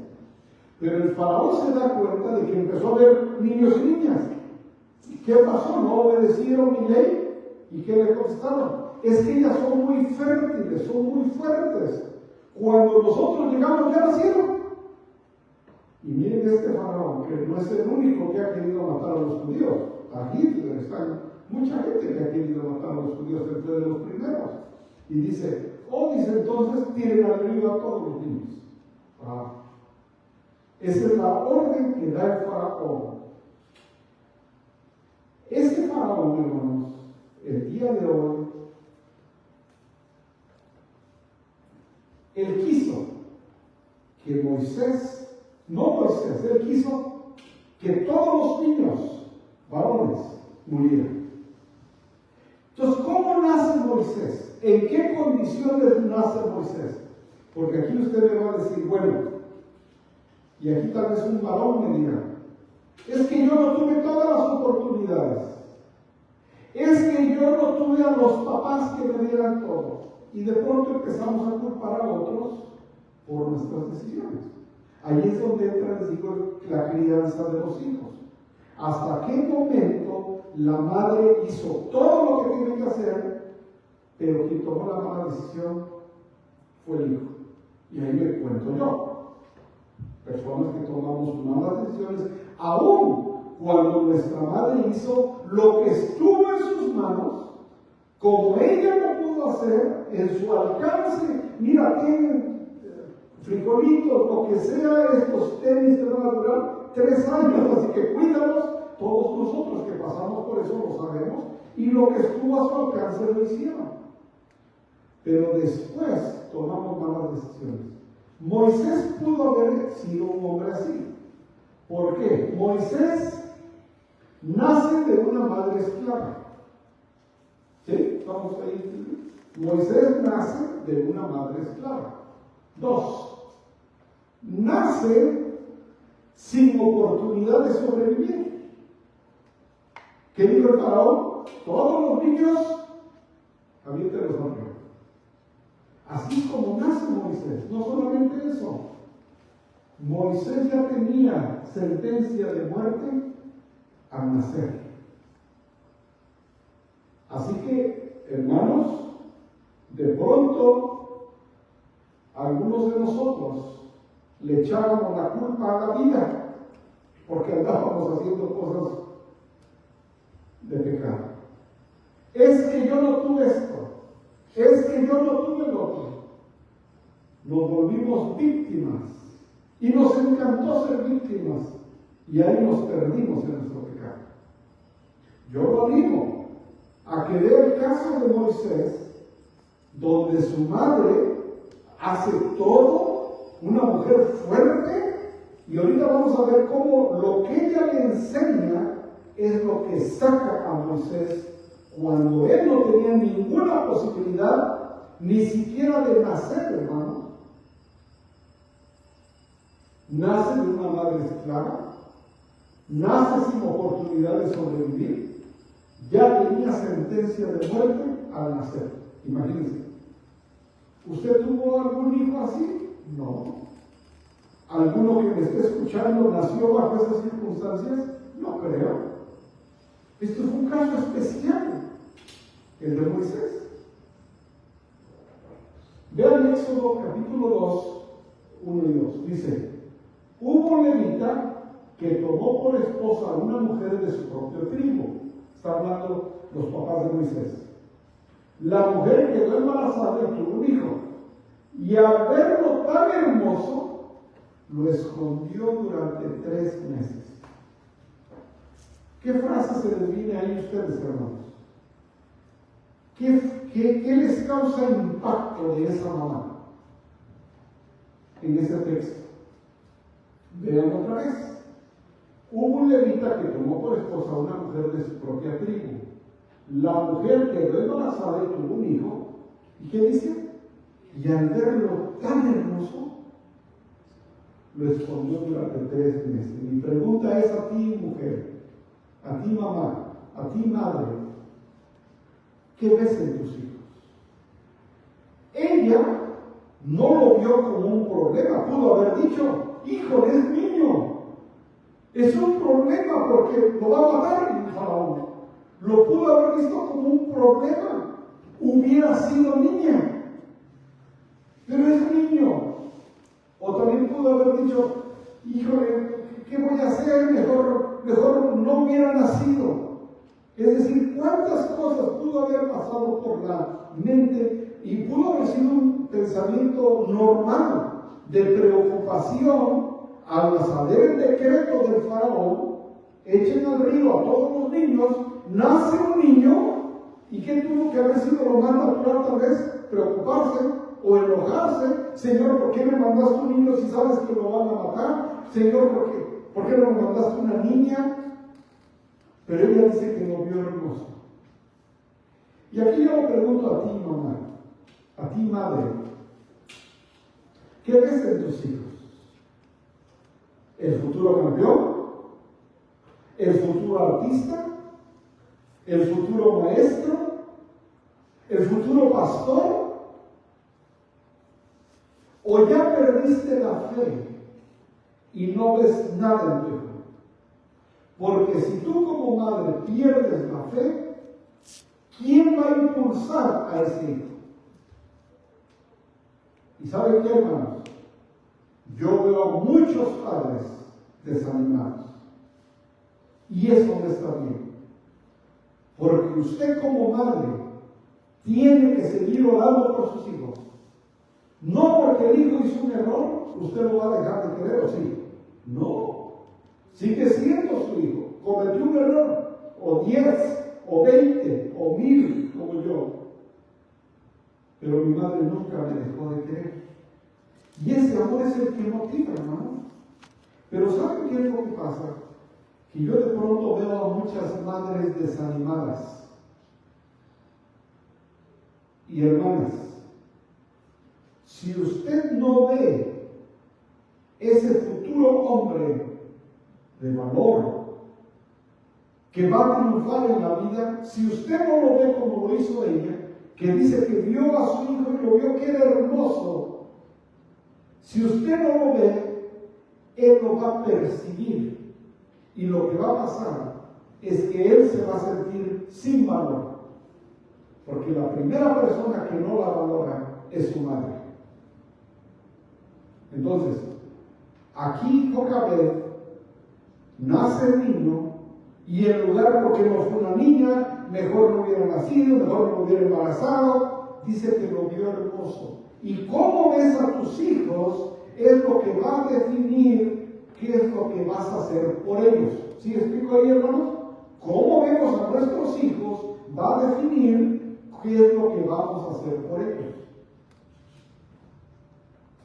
Pero el faraón se da cuenta de que empezó a ver niños y niñas. ¿Qué pasó? ¿No obedecieron mi ley? ¿Y qué le contestaron? Es que ellas son muy fértiles, son muy fuertes. Cuando nosotros llegamos ya nacieron. Y miren este faraón, que no es el único que ha querido matar a los judíos. A Hitler está mucha gente que ha querido matar a los judíos, él fue de los primeros. Y dice entonces tienen agredido a todos los niños. Esa es la orden que da el faraón. Este faraón, hermanos, el día de hoy, él quiso que él quiso que todos los niños varones murieran. Entonces, ¿cómo nace Moisés? ¿En qué condiciones nace Moisés? Porque aquí usted me va a decir, bueno, y aquí tal vez un varón me diga, es que yo no tuve todas las oportunidades, es que yo no tuve a los papás que me dieran todo, y de pronto empezamos a culpar a otros por nuestras decisiones. Ahí es donde entra, les digo, la crianza de los hijos. ¿Hasta qué momento la madre hizo todo lo que tenía que hacer, pero quien tomó la mala decisión fue el hijo? Y ahí me cuento yo. Personas que tomamos malas decisiones, aún cuando nuestra madre hizo lo que estuvo en sus manos, como ella no pudo hacer, en su alcance. Mira, tienen frijolitos, lo que sea, estos tenis te van a durar 3 años, así que cuídalos. Todos nosotros que pasamos por eso lo sabemos, y lo que estuvo a su alcance lo hicieron. Pero después tomamos malas decisiones. Moisés pudo haber sido un hombre así. ¿Por qué? Moisés nace de una madre esclava. ¿Sí? ¿Estamos ahí? Moisés nace de una madre esclava. 2. Nace sin oportunidad de sobrevivir. ¿Qué dijo el faraón? Todos los niños, aviéntelos al río. Así como nace Moisés, no solamente eso, Moisés ya tenía sentencia de muerte al nacer. Así que, hermanos, de pronto, algunos de nosotros le echábamos la culpa a la vida porque andábamos haciendo cosas de pecado. Es que yo no tuve esto, es que yo no tuve lo otro. Nos volvimos víctimas y nos encantó ser víctimas y ahí nos perdimos en nuestro pecado. Yo lo animo a que vea el caso de Moisés, donde su madre hace todo, una mujer fuerte, y ahorita vamos a ver cómo lo que ella le enseña es lo que saca a Moisés cuando él no tenía ninguna posibilidad, ni siquiera de nacer, hermano. Nace de una madre esclava, nace sin oportunidad de sobrevivir, ya tenía sentencia de muerte al nacer. Imagínense. ¿Usted tuvo algún hijo así? No. ¿Alguno que me esté escuchando nació bajo esas circunstancias? No creo. Esto es un caso especial, el de Moisés. Vean Éxodo capítulo 2, 1 y 2. Dice, hubo un levita que tomó por esposa a una mujer de su propio tribu. Está hablando los papás de Moisés. La mujer quedó embarazada y tuvo un hijo. Y al verlo tan hermoso, lo escondió durante 3 meses. ¿Qué frase se les viene ahí a ustedes, hermanos? ¿Qué les causa impacto de esa mamá en ese texto? Vean otra vez. Hubo un levita que tomó por esposa a una mujer de su propia tribu. La mujer quedó embarazada y tuvo un hijo. ¿Y qué dice? Y al verlo tan hermoso, lo escondió durante 3 meses. Mi pregunta es a ti, mujer, a ti, mamá, a ti, madre, ¿qué ves en tus hijos? Ella no lo vio como un problema. Pudo haber dicho, híjole, es mi Es un problema porque lo va a matar el faraón. Lo pudo haber visto como un problema. Hubiera sido niña. Pero es niño. O también pudo haber dicho, híjole, ¿qué voy a hacer? Mejor no hubiera nacido. Es decir, cuántas cosas pudo haber pasado por la mente y pudo haber sido un pensamiento normal de preocupación al saber el decreto del faraón, echen al río a todos los niños, nace un niño, y ¿qué tuvo que haber sido lo más natural tal vez? Preocuparse o enojarse. Señor, ¿por qué me mandaste un niño si sabes que lo van a matar? Señor, ¿por qué no me mandaste una niña? Pero ella dice que lo vio hermoso. Y aquí yo le pregunto a ti, mamá, a ti, madre, ¿qué ves en tus hijos? ¿El futuro campeón? ¿El futuro artista? ¿El futuro maestro? ¿El futuro pastor? ¿O ya perdiste la fe y no ves nada en tu hijo? Porque si tú como madre pierdes la fe, ¿quién va a impulsar a ese hijo? ¿Y saben qué, hermanos? Yo veo a muchos padres desanimados. Y eso no está bien. Porque usted como madre tiene que seguir orando por sus hijos. No porque el hijo hizo un error, usted lo va a dejar de querer, ¿o sí? No. Sigue siendo su hijo. Cometió un error, o 10, o 20, o 1000, como yo. Pero mi madre nunca me dejó de querer. Y ese amor es el que motiva, hermano. Pero ¿saben qué es lo que pasa? Que yo de pronto veo a muchas madres desanimadas. Y hermanas, si usted no ve ese futuro hombre de valor que va a triunfar en la vida, si usted no lo ve como lo hizo ella, que dice que vio a su hijo y lo vio que era hermoso, si usted no lo ve, él lo va a percibir, y lo que va a pasar es que él se va a sentir sin valor, porque la primera persona que no la valora es su madre. Entonces, aquí Jocabed nace el niño, y en lugar, porque no fue una niña, mejor no hubiera nacido, mejor no hubiera embarazado, dice que lo vio hermoso. Y cómo ves a tus hijos es lo que va a definir qué es lo que vas a hacer por ellos. ¿Sí explico ahí, hermanos? Cómo vemos a nuestros hijos va a definir qué es lo que vamos a hacer por ellos.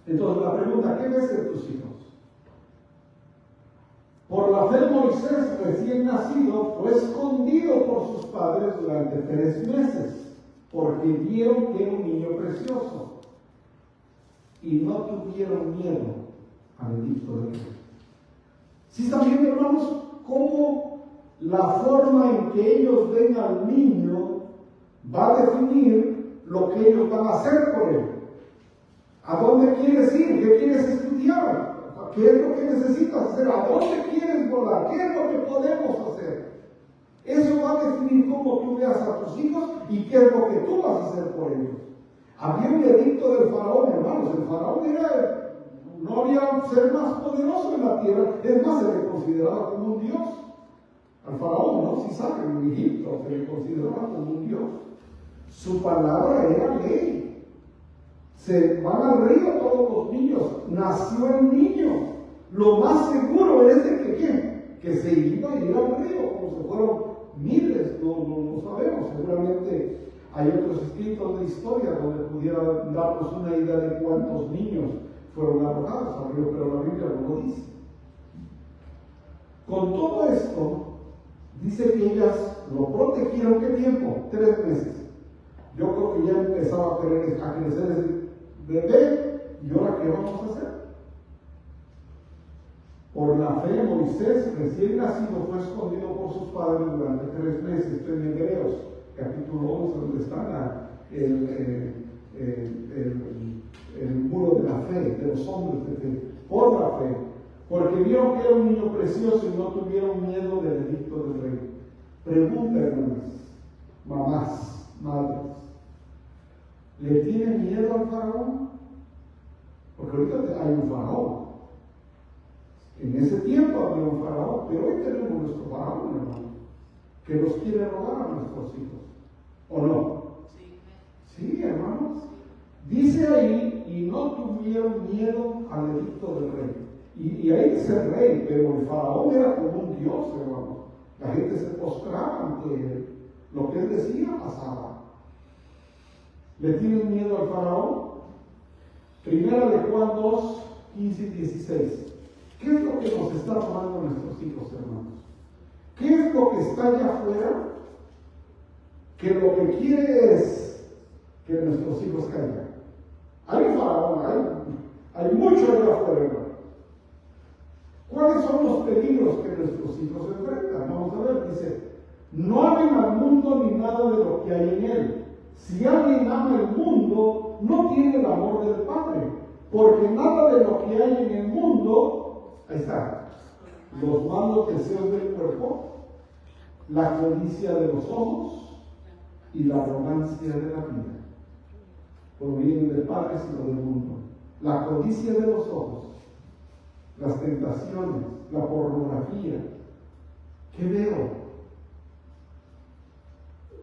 Entonces la pregunta, ¿qué ves en tus hijos? Por la fe Moisés, recién nacido, fue escondido por sus padres durante 3 meses, porque vieron que era un niño precioso y no tuvieron miedo al Egipto de Dios. ¿Sí están viendo, hermanos, cómo la forma en que ellos ven al niño va a definir lo que ellos van a hacer por él? ¿A dónde quieres ir? ¿Qué quieres estudiar? ¿Qué es lo que necesitas hacer? ¿A dónde quieres volar? ¿Qué es lo que podemos hacer? Eso va a definir cómo tú veas a tus hijos y qué es lo que tú vas a hacer por ellos. Había un edicto del faraón, hermanos. El faraón no había ser más poderoso en la tierra. Es más, se le consideraba como un dios. Al faraón, ¿no? Si saben, en Egipto se le consideraba como un dios. Su palabra era ley. Se van al río todos los niños. Nació el niño. Lo más seguro es de que ¿quién? Que se iba a ir al río, como se fueron miles, no sabemos. Seguramente hay otros escritos de historia donde pudieran darnos una idea de cuántos niños fueron arrojados al río, pero la Biblia no lo dice. Con todo esto, dice que ellas lo protegieron. ¿Qué tiempo? 3 meses. Yo creo que ya empezaba a crecer ese bebé, ¿y ahora qué vamos a hacer? Por la fe, Moisés, recién nacido, fue escondido por sus padres durante 3 meses. Esto en Hebreos, capítulo 11, donde está el muro de la fe, de los hombres de fe. Por la fe, porque vieron que era un niño precioso y no tuvieron miedo del edicto del rey. Pregunta, hermanas, mamás, madres, ¿le tienen miedo al faraón? Porque ahorita hay un faraón. En ese tiempo había un faraón, pero hoy tenemos nuestro faraón, hermano, que nos quiere robar a nuestros hijos. ¿O no? Sí, hermanos. Dice ahí, y no tuvieron miedo al edicto del rey. Y ahí dice rey, pero el faraón era como un dios, hermano. La gente se postraba ante él. Lo que él decía pasaba. ¿Le tienen miedo al faraón? Primera de Juan 2, 15 y 16. ¿Qué es lo que nos está robando nuestros hijos, hermanos? ¿Qué es lo que está allá afuera? Que lo que quiere es que nuestros hijos caigan. Hay un faraón, hay mucho allá afuera, hermano. ¿Cuáles son los peligros que nuestros hijos enfrentan? Vamos a ver, dice, no amen al mundo ni nada de lo que hay en él. Si alguien ama el mundo, no tiene el amor del Padre, porque nada de lo que hay en el mundo, ahí está, los malos deseos del cuerpo, la codicia de los ojos y la arrogancia de la vida, provienen del Padre sino del mundo. La codicia de los ojos, las tentaciones, la pornografía. ¿Qué veo?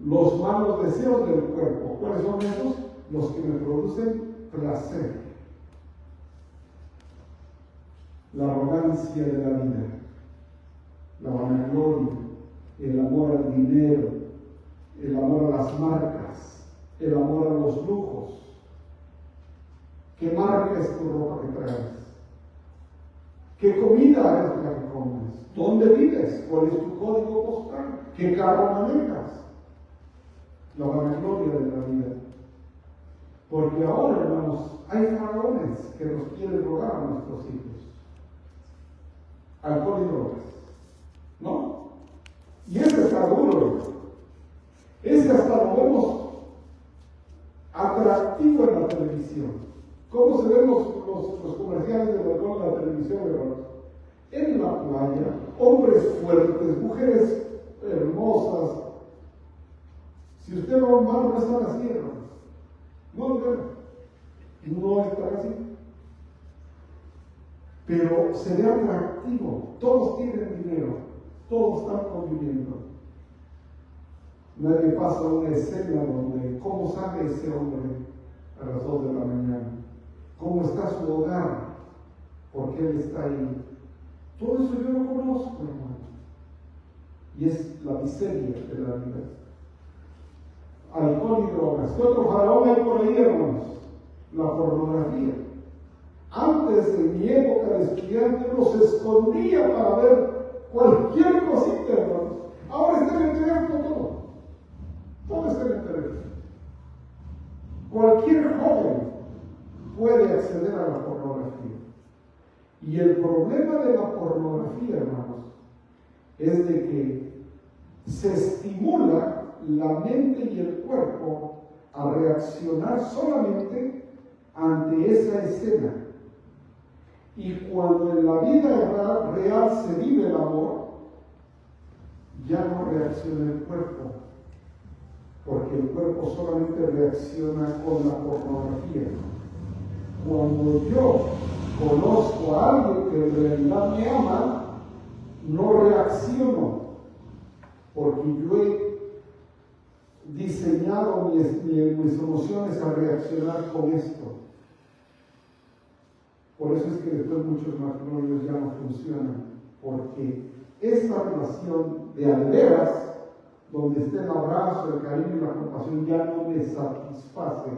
Los malos deseos del cuerpo. ¿Cuáles son esos? Los que me producen placer. La arrogancia de la vida, la vanagloria, el amor al dinero, el amor a las marcas, el amor a los lujos. ¿Qué marca es tu ropa que traes? ¿Qué comida es la que comes? ¿Dónde vives? ¿Cuál es tu código postal? ¿Qué carro manejas? La vanagloria de la vida. Porque ahora, hermanos, hay faraones que nos quieren robar a nuestros hijos. Alcohol y drogas. ¿No? Y ese está duro, hermano. Ese hasta lo vemos atractivo en la televisión. ¿Cómo se ven los comerciales del alcohol en la televisión, hermanos? En la playa, hombres fuertes, mujeres hermosas. Si usted va a un bar, no están así, hermanos. No están así. Pero se ve atractivo. Todos tienen dinero. Todos están conviviendo. Nadie pasa una escena donde, ¿cómo sale ese hombre a las 2 de la mañana? ¿Cómo está su hogar? ¿Por qué él está ahí? Todo eso yo lo conozco, hermano. Y es la miseria de la vida. Alcohol y drogas. ¿Qué otro faraón hay por ahí, hermanos? La pornografía. Antes, en mi época de estudiante, uno se escondía para ver cualquier cosita, hermanos. Ahora está en el teléfono todo. Todo está en el teléfono. Cualquier joven puede acceder a la pornografía. Y el problema de la pornografía, hermanos, es de que se estimula la mente y el cuerpo a reaccionar solamente ante esa escena. Y cuando en la vida real se vive el amor, ya no reacciona el cuerpo, porque el cuerpo solamente reacciona con la pornografía. Cuando yo conozco a alguien que en realidad me ama, no reacciono, porque yo he diseñado mis emociones a reaccionar con esto. Por eso es que después muchos matrimonios ya no funcionan, porque esta relación de alderas, donde está el abrazo, el cariño y la compasión, ya no me satisface,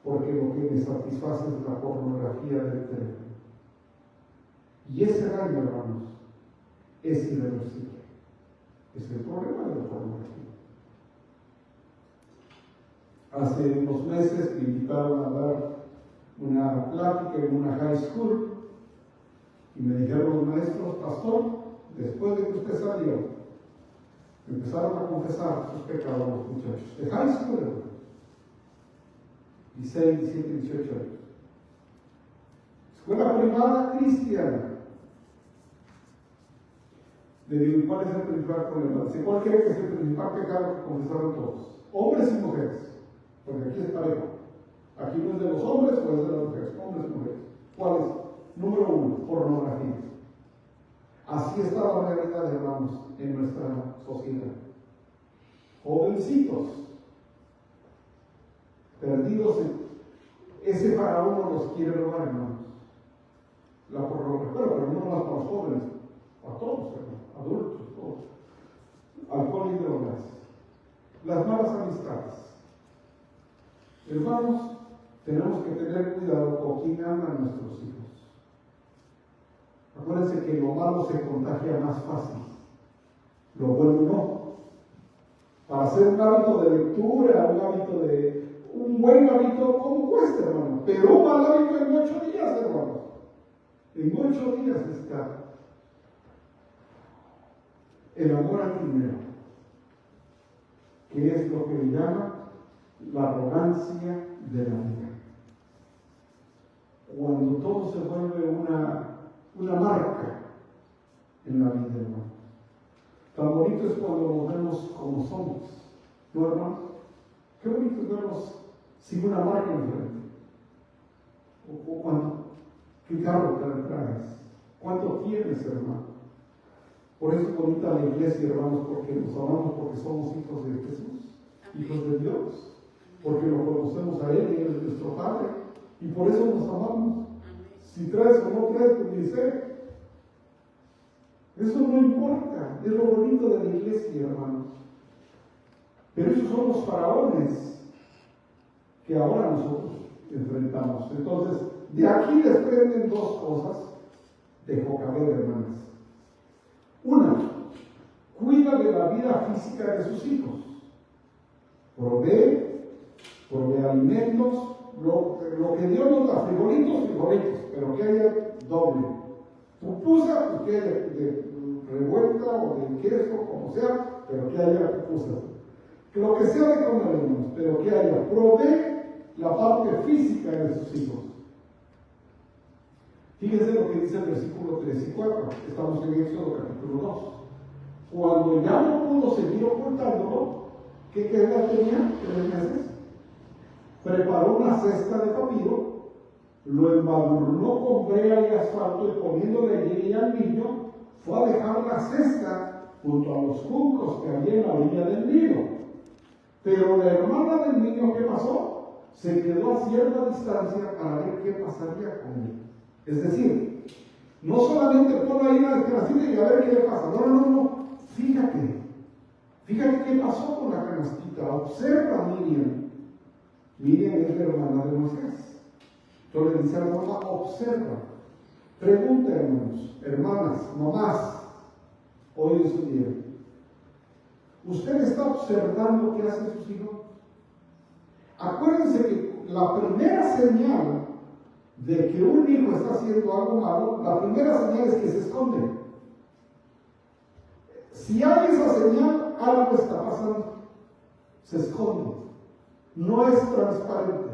porque lo que me satisface es la pornografía del teléfono. Y ese daño, hermanos, es irreversible. Es el problema de la pornografía. Hace unos meses me invitaron a dar una plática en una high school y me dijeron los maestros: pastor, después de que usted salió, empezaron a confesar sus pecados los muchachos de high school, hermanos. 16, 17, 18 años. Escuela privada cristiana. Le digo, ¿y cuál es el principal problema? Dice, ¿cuál cree que es el principal pecado que confesaron todos? Hombres y mujeres, porque aquí es parejo. Aquí no es de los hombres o es de las mujeres, hombres y mujeres. ¿Cuál es? Número 1, pornografía. Así está la realidad, hermanos, en nuestra sociedad. Jovencitos, perdidos ese faraón no los quiere robar, hermanos. La pornografía, pero no más para los jóvenes, para todos, hermanos, adultos, todos. Alcohol y drogas. Las malas amistades. Hermanos, tenemos que tener cuidado con quién ama a nuestros hijos. Acuérdense que lo malo se contagia más fácil, lo bueno no. Para hacer un hábito de lectura, un buen hábito, ¿cómo cuesta, hermano? Pero un mal hábito en 8 días, hermano. En 8 días está el amor al dinero, que es lo que le llama la arrogancia de la vida. Cuando todo se vuelve una marca en la vida, hermano. Tan bonito es cuando nos vemos como somos, ¿no, hermano? Qué bonito es vernos sin una marca en frente. O cuando, ¿qué carro te traes? ¿Cuánto tienes, hermano? Por eso es bonita la iglesia, hermanos, porque nos amamos, porque somos hijos de Jesús, hijos de Dios, porque lo conocemos a Él y Él es nuestro Padre, y por eso nos amamos. Si traes o no traes tu miseria, eso no importa, es lo bonito de la iglesia, hermanos. Pero esos son los faraones que ahora nosotros enfrentamos. Entonces, de aquí desprenden 2 cosas de Jocabed, hermanos. Una, cuida de la vida física de sus hijos. Provee alimentos, lo que Dios nos da, frijolitos, pero que haya doble. Pupusa, pues que haya de revuelta o de queso, como sea, pero que haya pupusas. Que lo que sea de comer, hermanos, pero que haya. Provee la parte física de sus hijos. Fíjense lo que dice el versículo 3 y 4. Estamos en Éxodo capítulo 2. Cuando ya no pudo seguir ocultándolo, ¿qué edad tenía? 3 meses. Preparó una cesta de papiro, lo embadurnó con brea y asfalto y poniéndole leña al niño, fue a dejar la cesta junto a los juncos que había en la orilla del Nilo. Pero la hermana del niño, ¿qué pasó? Se quedó a cierta distancia para ver qué pasaría con él. Es decir, no solamente pone ahí la descanasita y a ver qué le pasa. No. Fíjate qué pasó con la canastita. Observa a Miriam. Miriam es la hermana de Moisés. Entonces le dice a la mamá, observa. Pregunta, hermanas, mamás, hoy es su día. ¿Usted está observando qué hacen sus hijos? Acuérdense que la primera señal de que un hijo está haciendo algo malo, la primera señal es que se esconde. Si hay esa señal, algo está pasando. Se esconde. No es transparente.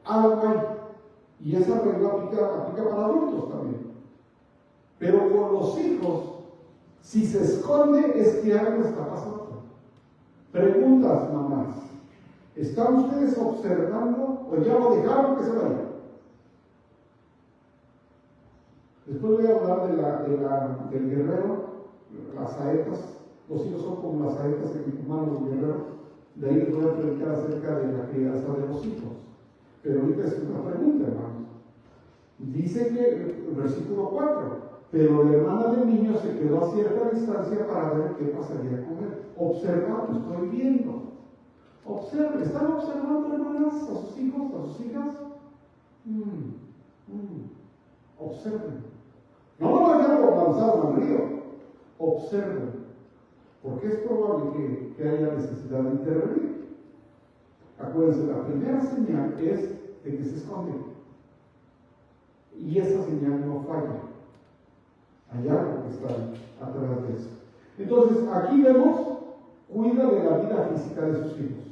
Algo hay. Y esa regla aplica para adultos también. Pero con los hijos, si se esconde, es que algo está pasando. Preguntas, mamás. ¿Están ustedes observando o ya lo dejaron que se vaya? Después voy a hablar del guerrero, las saetas. Los hijos son como las saetas que humanos los guerreros. De ahí les voy a predicar acerca de la crianza de los hijos. Pero ahorita es una pregunta, hermanos. Dice que, el versículo 4, pero la hermana del niño se quedó a cierta distancia para ver qué pasaría con él. Observando, estoy viendo. Observen, ¿están observando, hermanas, a sus hijos, a sus hijas? Observen. No lo vayan a lanzar al río. Observen. Porque es probable que haya necesidad de intervenir. Acuérdense, la primera señal es de que se esconde. Y esa señal no falla. Hay algo que está atrás de eso. Entonces, aquí vemos, cuida de la vida física de sus hijos.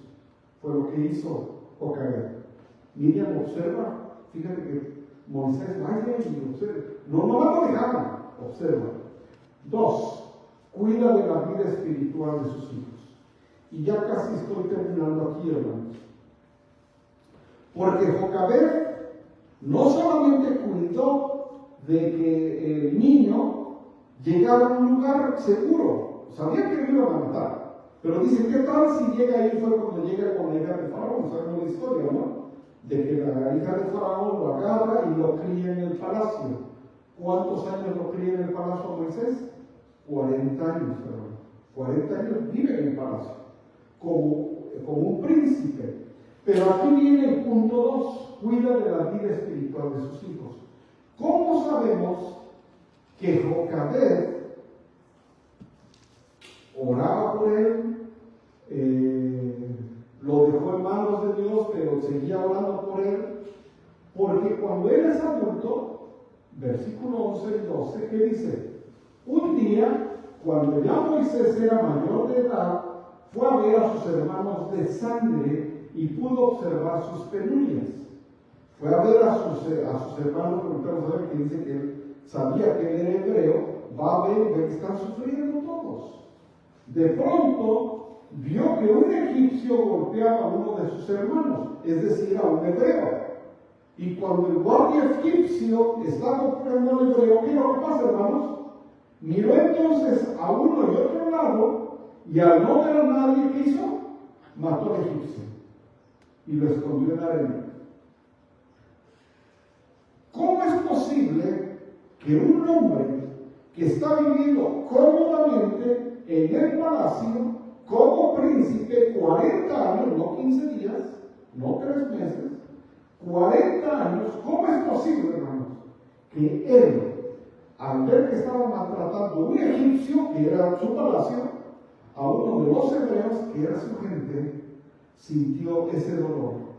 Fue lo que hizo Jocabed. Miriam observa, fíjate que Moisés vaya y observa. No lo dejaron, observa. 2. cuida de la vida espiritual de sus hijos. Y ya casi estoy terminando aquí, hermanos. Porque Jocabed no solamente cuidó de que el niño llegara a un lugar seguro, sabía que lo iban a matar, pero dice, ¿qué tal si llega ahí? Fue cuando llega con la hija de Faraón, sabemos la historia, ¿no? De que la hija de Faraón lo agarra y lo cría en el palacio. ¿Cuántos años lo cría en el palacio Moisés? 40 años, hermano. 40 años vive en el palacio, como un príncipe. Pero aquí viene el punto 2, cuida de la vida espiritual de sus hijos. ¿Cómo sabemos que Jocabed oraba por él, lo dejó en manos de Dios, pero seguía orando por él? Porque cuando él es adulto, versículo 11 y 12, ¿qué dice? Un día, cuando ya Moisés era mayor de edad, fue a ver a sus hermanos de sangre y pudo observar sus penurias. Fue a ver a sus hermanos, porque vamos a ver que dice que él sabía que él era hebreo, va a ver y ve que están sufriendo todos. De pronto vio que un egipcio golpeaba a uno de sus hermanos, es decir, a un hebreo. Y cuando el guardia egipcio está golpeando al hebreo, ¿qué es lo que pasa, hermanos? Miró entonces a uno y otro lado, y al no ver a nadie, ¿qué hizo? Mató al egipcio y lo escondió en la arena. ¿Cómo es posible que un hombre que está viviendo cómodamente en el palacio como príncipe 40 años, no 15 días, no 3 meses, 40 años, ¿cómo es posible, hermanos, que él, al ver que estaba maltratando a un egipcio, que era su palacio, a uno de los hebreos, que era su gente, sintió ese dolor?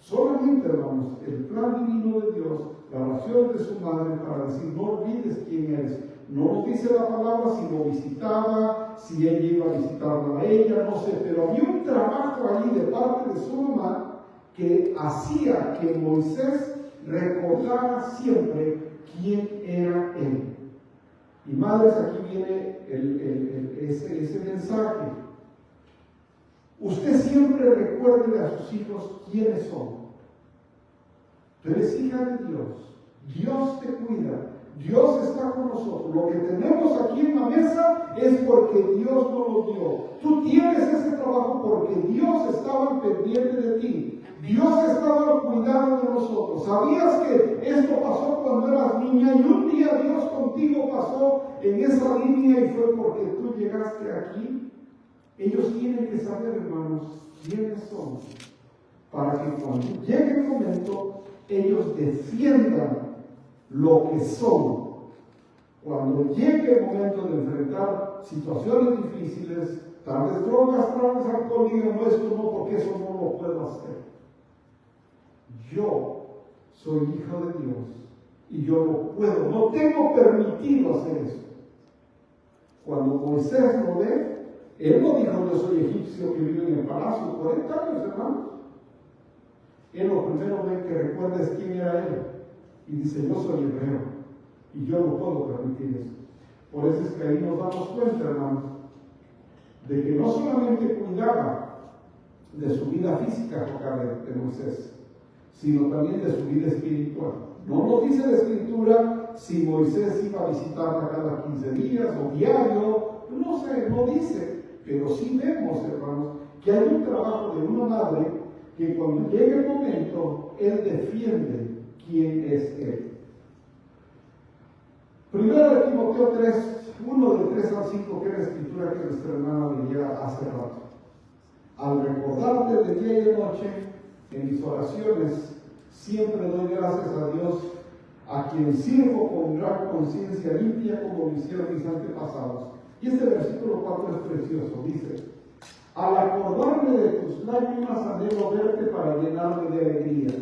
Solamente, hermanos, el plan divino de Dios, la oración de su madre para decir, no olvides quién eres. No nos dice la palabra si lo visitaba, si ella iba a visitarla a ella, no sé, pero había un trabajo ahí de parte de su mamá que hacía que Moisés recordara siempre quién era él. Y madres, aquí viene ese mensaje. Usted siempre recuerde a sus hijos quiénes son. Tú eres hija de Dios. Dios te cuida. Dios está con nosotros. Lo que tenemos aquí en la mesa es porque Dios nos lo dio. Tú tienes ese trabajo porque Dios estaba pendiente de ti. Dios estaba cuidando de nosotros. ¿Sabías que esto pasó cuando eras niña y un día Dios contigo pasó en esa línea y fue porque tú llegaste aquí? Ellos tienen que saber, hermanos, quiénes son, para que cuando llegue el momento, ellos defiendan lo que son. Cuando llegue el momento de enfrentar situaciones difíciles, tal vez drogas, tal vez alcohol, digan, no, esto no, porque eso no lo puedo hacer. Yo soy hijo de Dios y yo no puedo, no tengo permitido hacer eso. Cuando Moisés lo ve, él no dijo, yo soy egipcio que vive en el palacio 40 años, hermanos. Él lo primero ve que recuerda es quién era él. Y dice, yo soy hebreo. Y yo no puedo permitir eso. Por eso es que ahí nos damos cuenta, hermanos, de que no solamente cuidaba de su vida física, de Moisés, sino también de su vida espiritual. No nos dice la Escritura si Moisés iba a visitarla cada 15 días o diario, no sé, no dice. Pero sí vemos, hermanos, que hay un trabajo de una madre que cuando llegue el momento, él defiende quién es él. Primero de Timoteo 3, 1 del 3 al 5, que es la escritura que nuestra hermana leía hace rato. Al recordarte de día y de noche, en mis oraciones, siempre doy gracias a Dios, a quien sirvo con gran conciencia limpia como lo hicieron mis antepasados. Y este versículo 4 es precioso, dice, al acordarme de tus lágrimas anhelo verte para llenarme de alegría.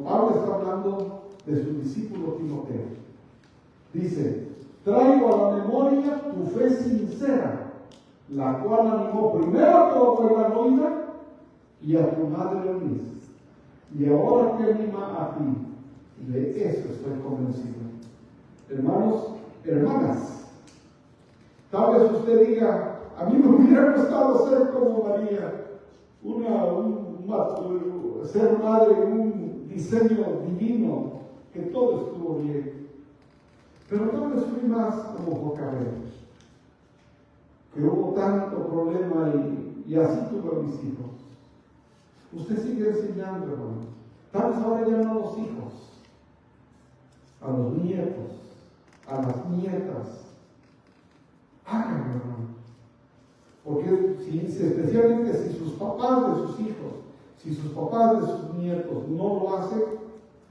Pablo está hablando de su discípulo Timoteo. Dice, traigo a la memoria tu fe sincera, la cual animó primero a tu abuela Loida y a tu madre Eunice, y ahora te anima a ti. Y de eso estoy convencido. Hermanos, hermanas, Tal vez usted diga, a mí me hubiera gustado ser como María, ser madre en un diseño divino, que todo estuvo bien. Pero tal vez fui más como Jocabed, que hubo tanto problema y así tuve a mis hijos. Usted sigue enseñando, hermano. Tal vez ahora ya no a los hijos, a los nietos, a las nietas. Háganlo, hermano. Porque especialmente si sus papás de sus hijos, si sus papás de sus nietos no lo hacen,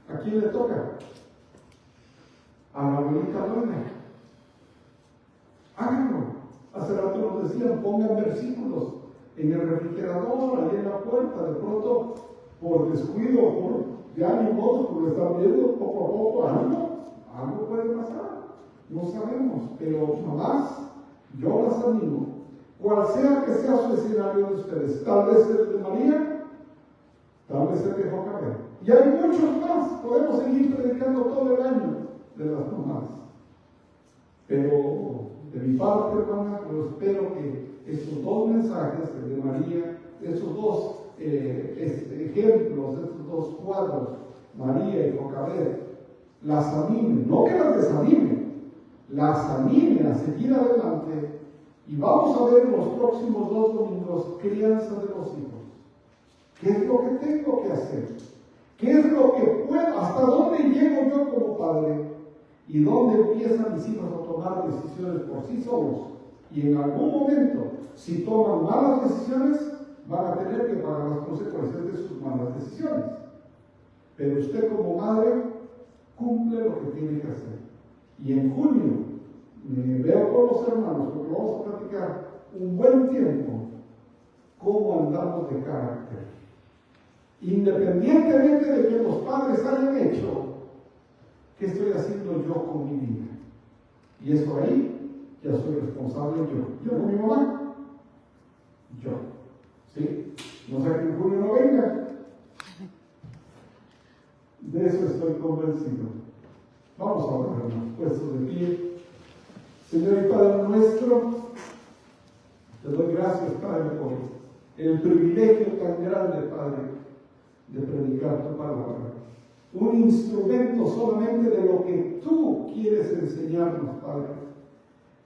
¿a quién le toca? A la abuelita buena. Háganlo. Hace rato nos decían, pongan versículos en el refrigerador, ahí en la puerta, de pronto, por descuido, ya ni modo, porque están viendo poco a poco algo puede pasar. No sabemos, pero nomás yo las animo. Cual sea que sea su escenario de ustedes, tal vez el de María, tal vez el de Jocabed. Y hay muchos más, podemos seguir predicando todo el año de las mamás. Pero de mi parte, hermana, yo espero que estos dos mensajes, el de María, estos dos ejemplos, estos dos cuadros, María y Jocabed, las animen, no que las desanimen, las animen a seguir adelante. Y vamos a ver en los próximos 2 domingos crianza de los hijos. ¿Qué es lo que tengo que hacer? ¿Qué es lo que puedo? ¿Hasta dónde llego yo como padre? ¿Y dónde empiezan mis hijos a tomar decisiones por sí solos? Y en algún momento, si toman malas decisiones, van a tener que pagar las consecuencias de sus malas decisiones. Pero usted como madre cumple lo que tiene que hacer. Y en junio me veo con los hermanos, porque vamos a platicar un buen tiempo cómo andamos de carácter. Independientemente de que los padres hayan hecho, ¿qué estoy haciendo yo con mi vida? Y eso ahí ya soy responsable yo. Yo no mi mamá. Yo. ¿Sí? No sé que en junio no venga. De eso estoy convencido. Vamos a orar, hermanos, puestos de pie. Señor y Padre nuestro, te doy gracias, Padre, por el privilegio tan grande, Padre, de predicar tu palabra. Un instrumento solamente de lo que tú quieres enseñarnos, Padre.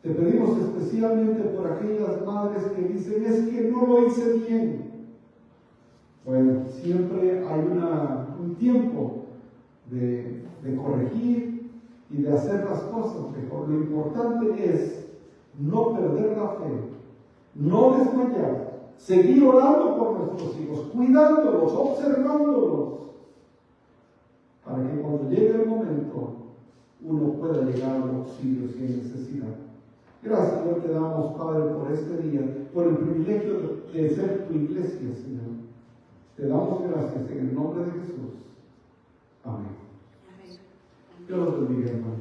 Te pedimos especialmente por aquellas madres que dicen, es que no lo hice bien. Bueno, siempre hay un tiempo de corregir y de hacer las cosas mejor. Lo importante es no perder la fe, no desmayar, seguir orando por nuestros hijos, cuidándolos, observándolos, para que cuando llegue el momento uno pueda llegar al auxilio si hay necesidad. Gracias, Señor, te damos, Padre, por este día, por el privilegio de ser tu iglesia, Señor. Te damos gracias en el nombre de Jesús. Amén. Dios los bendiga, hermanos.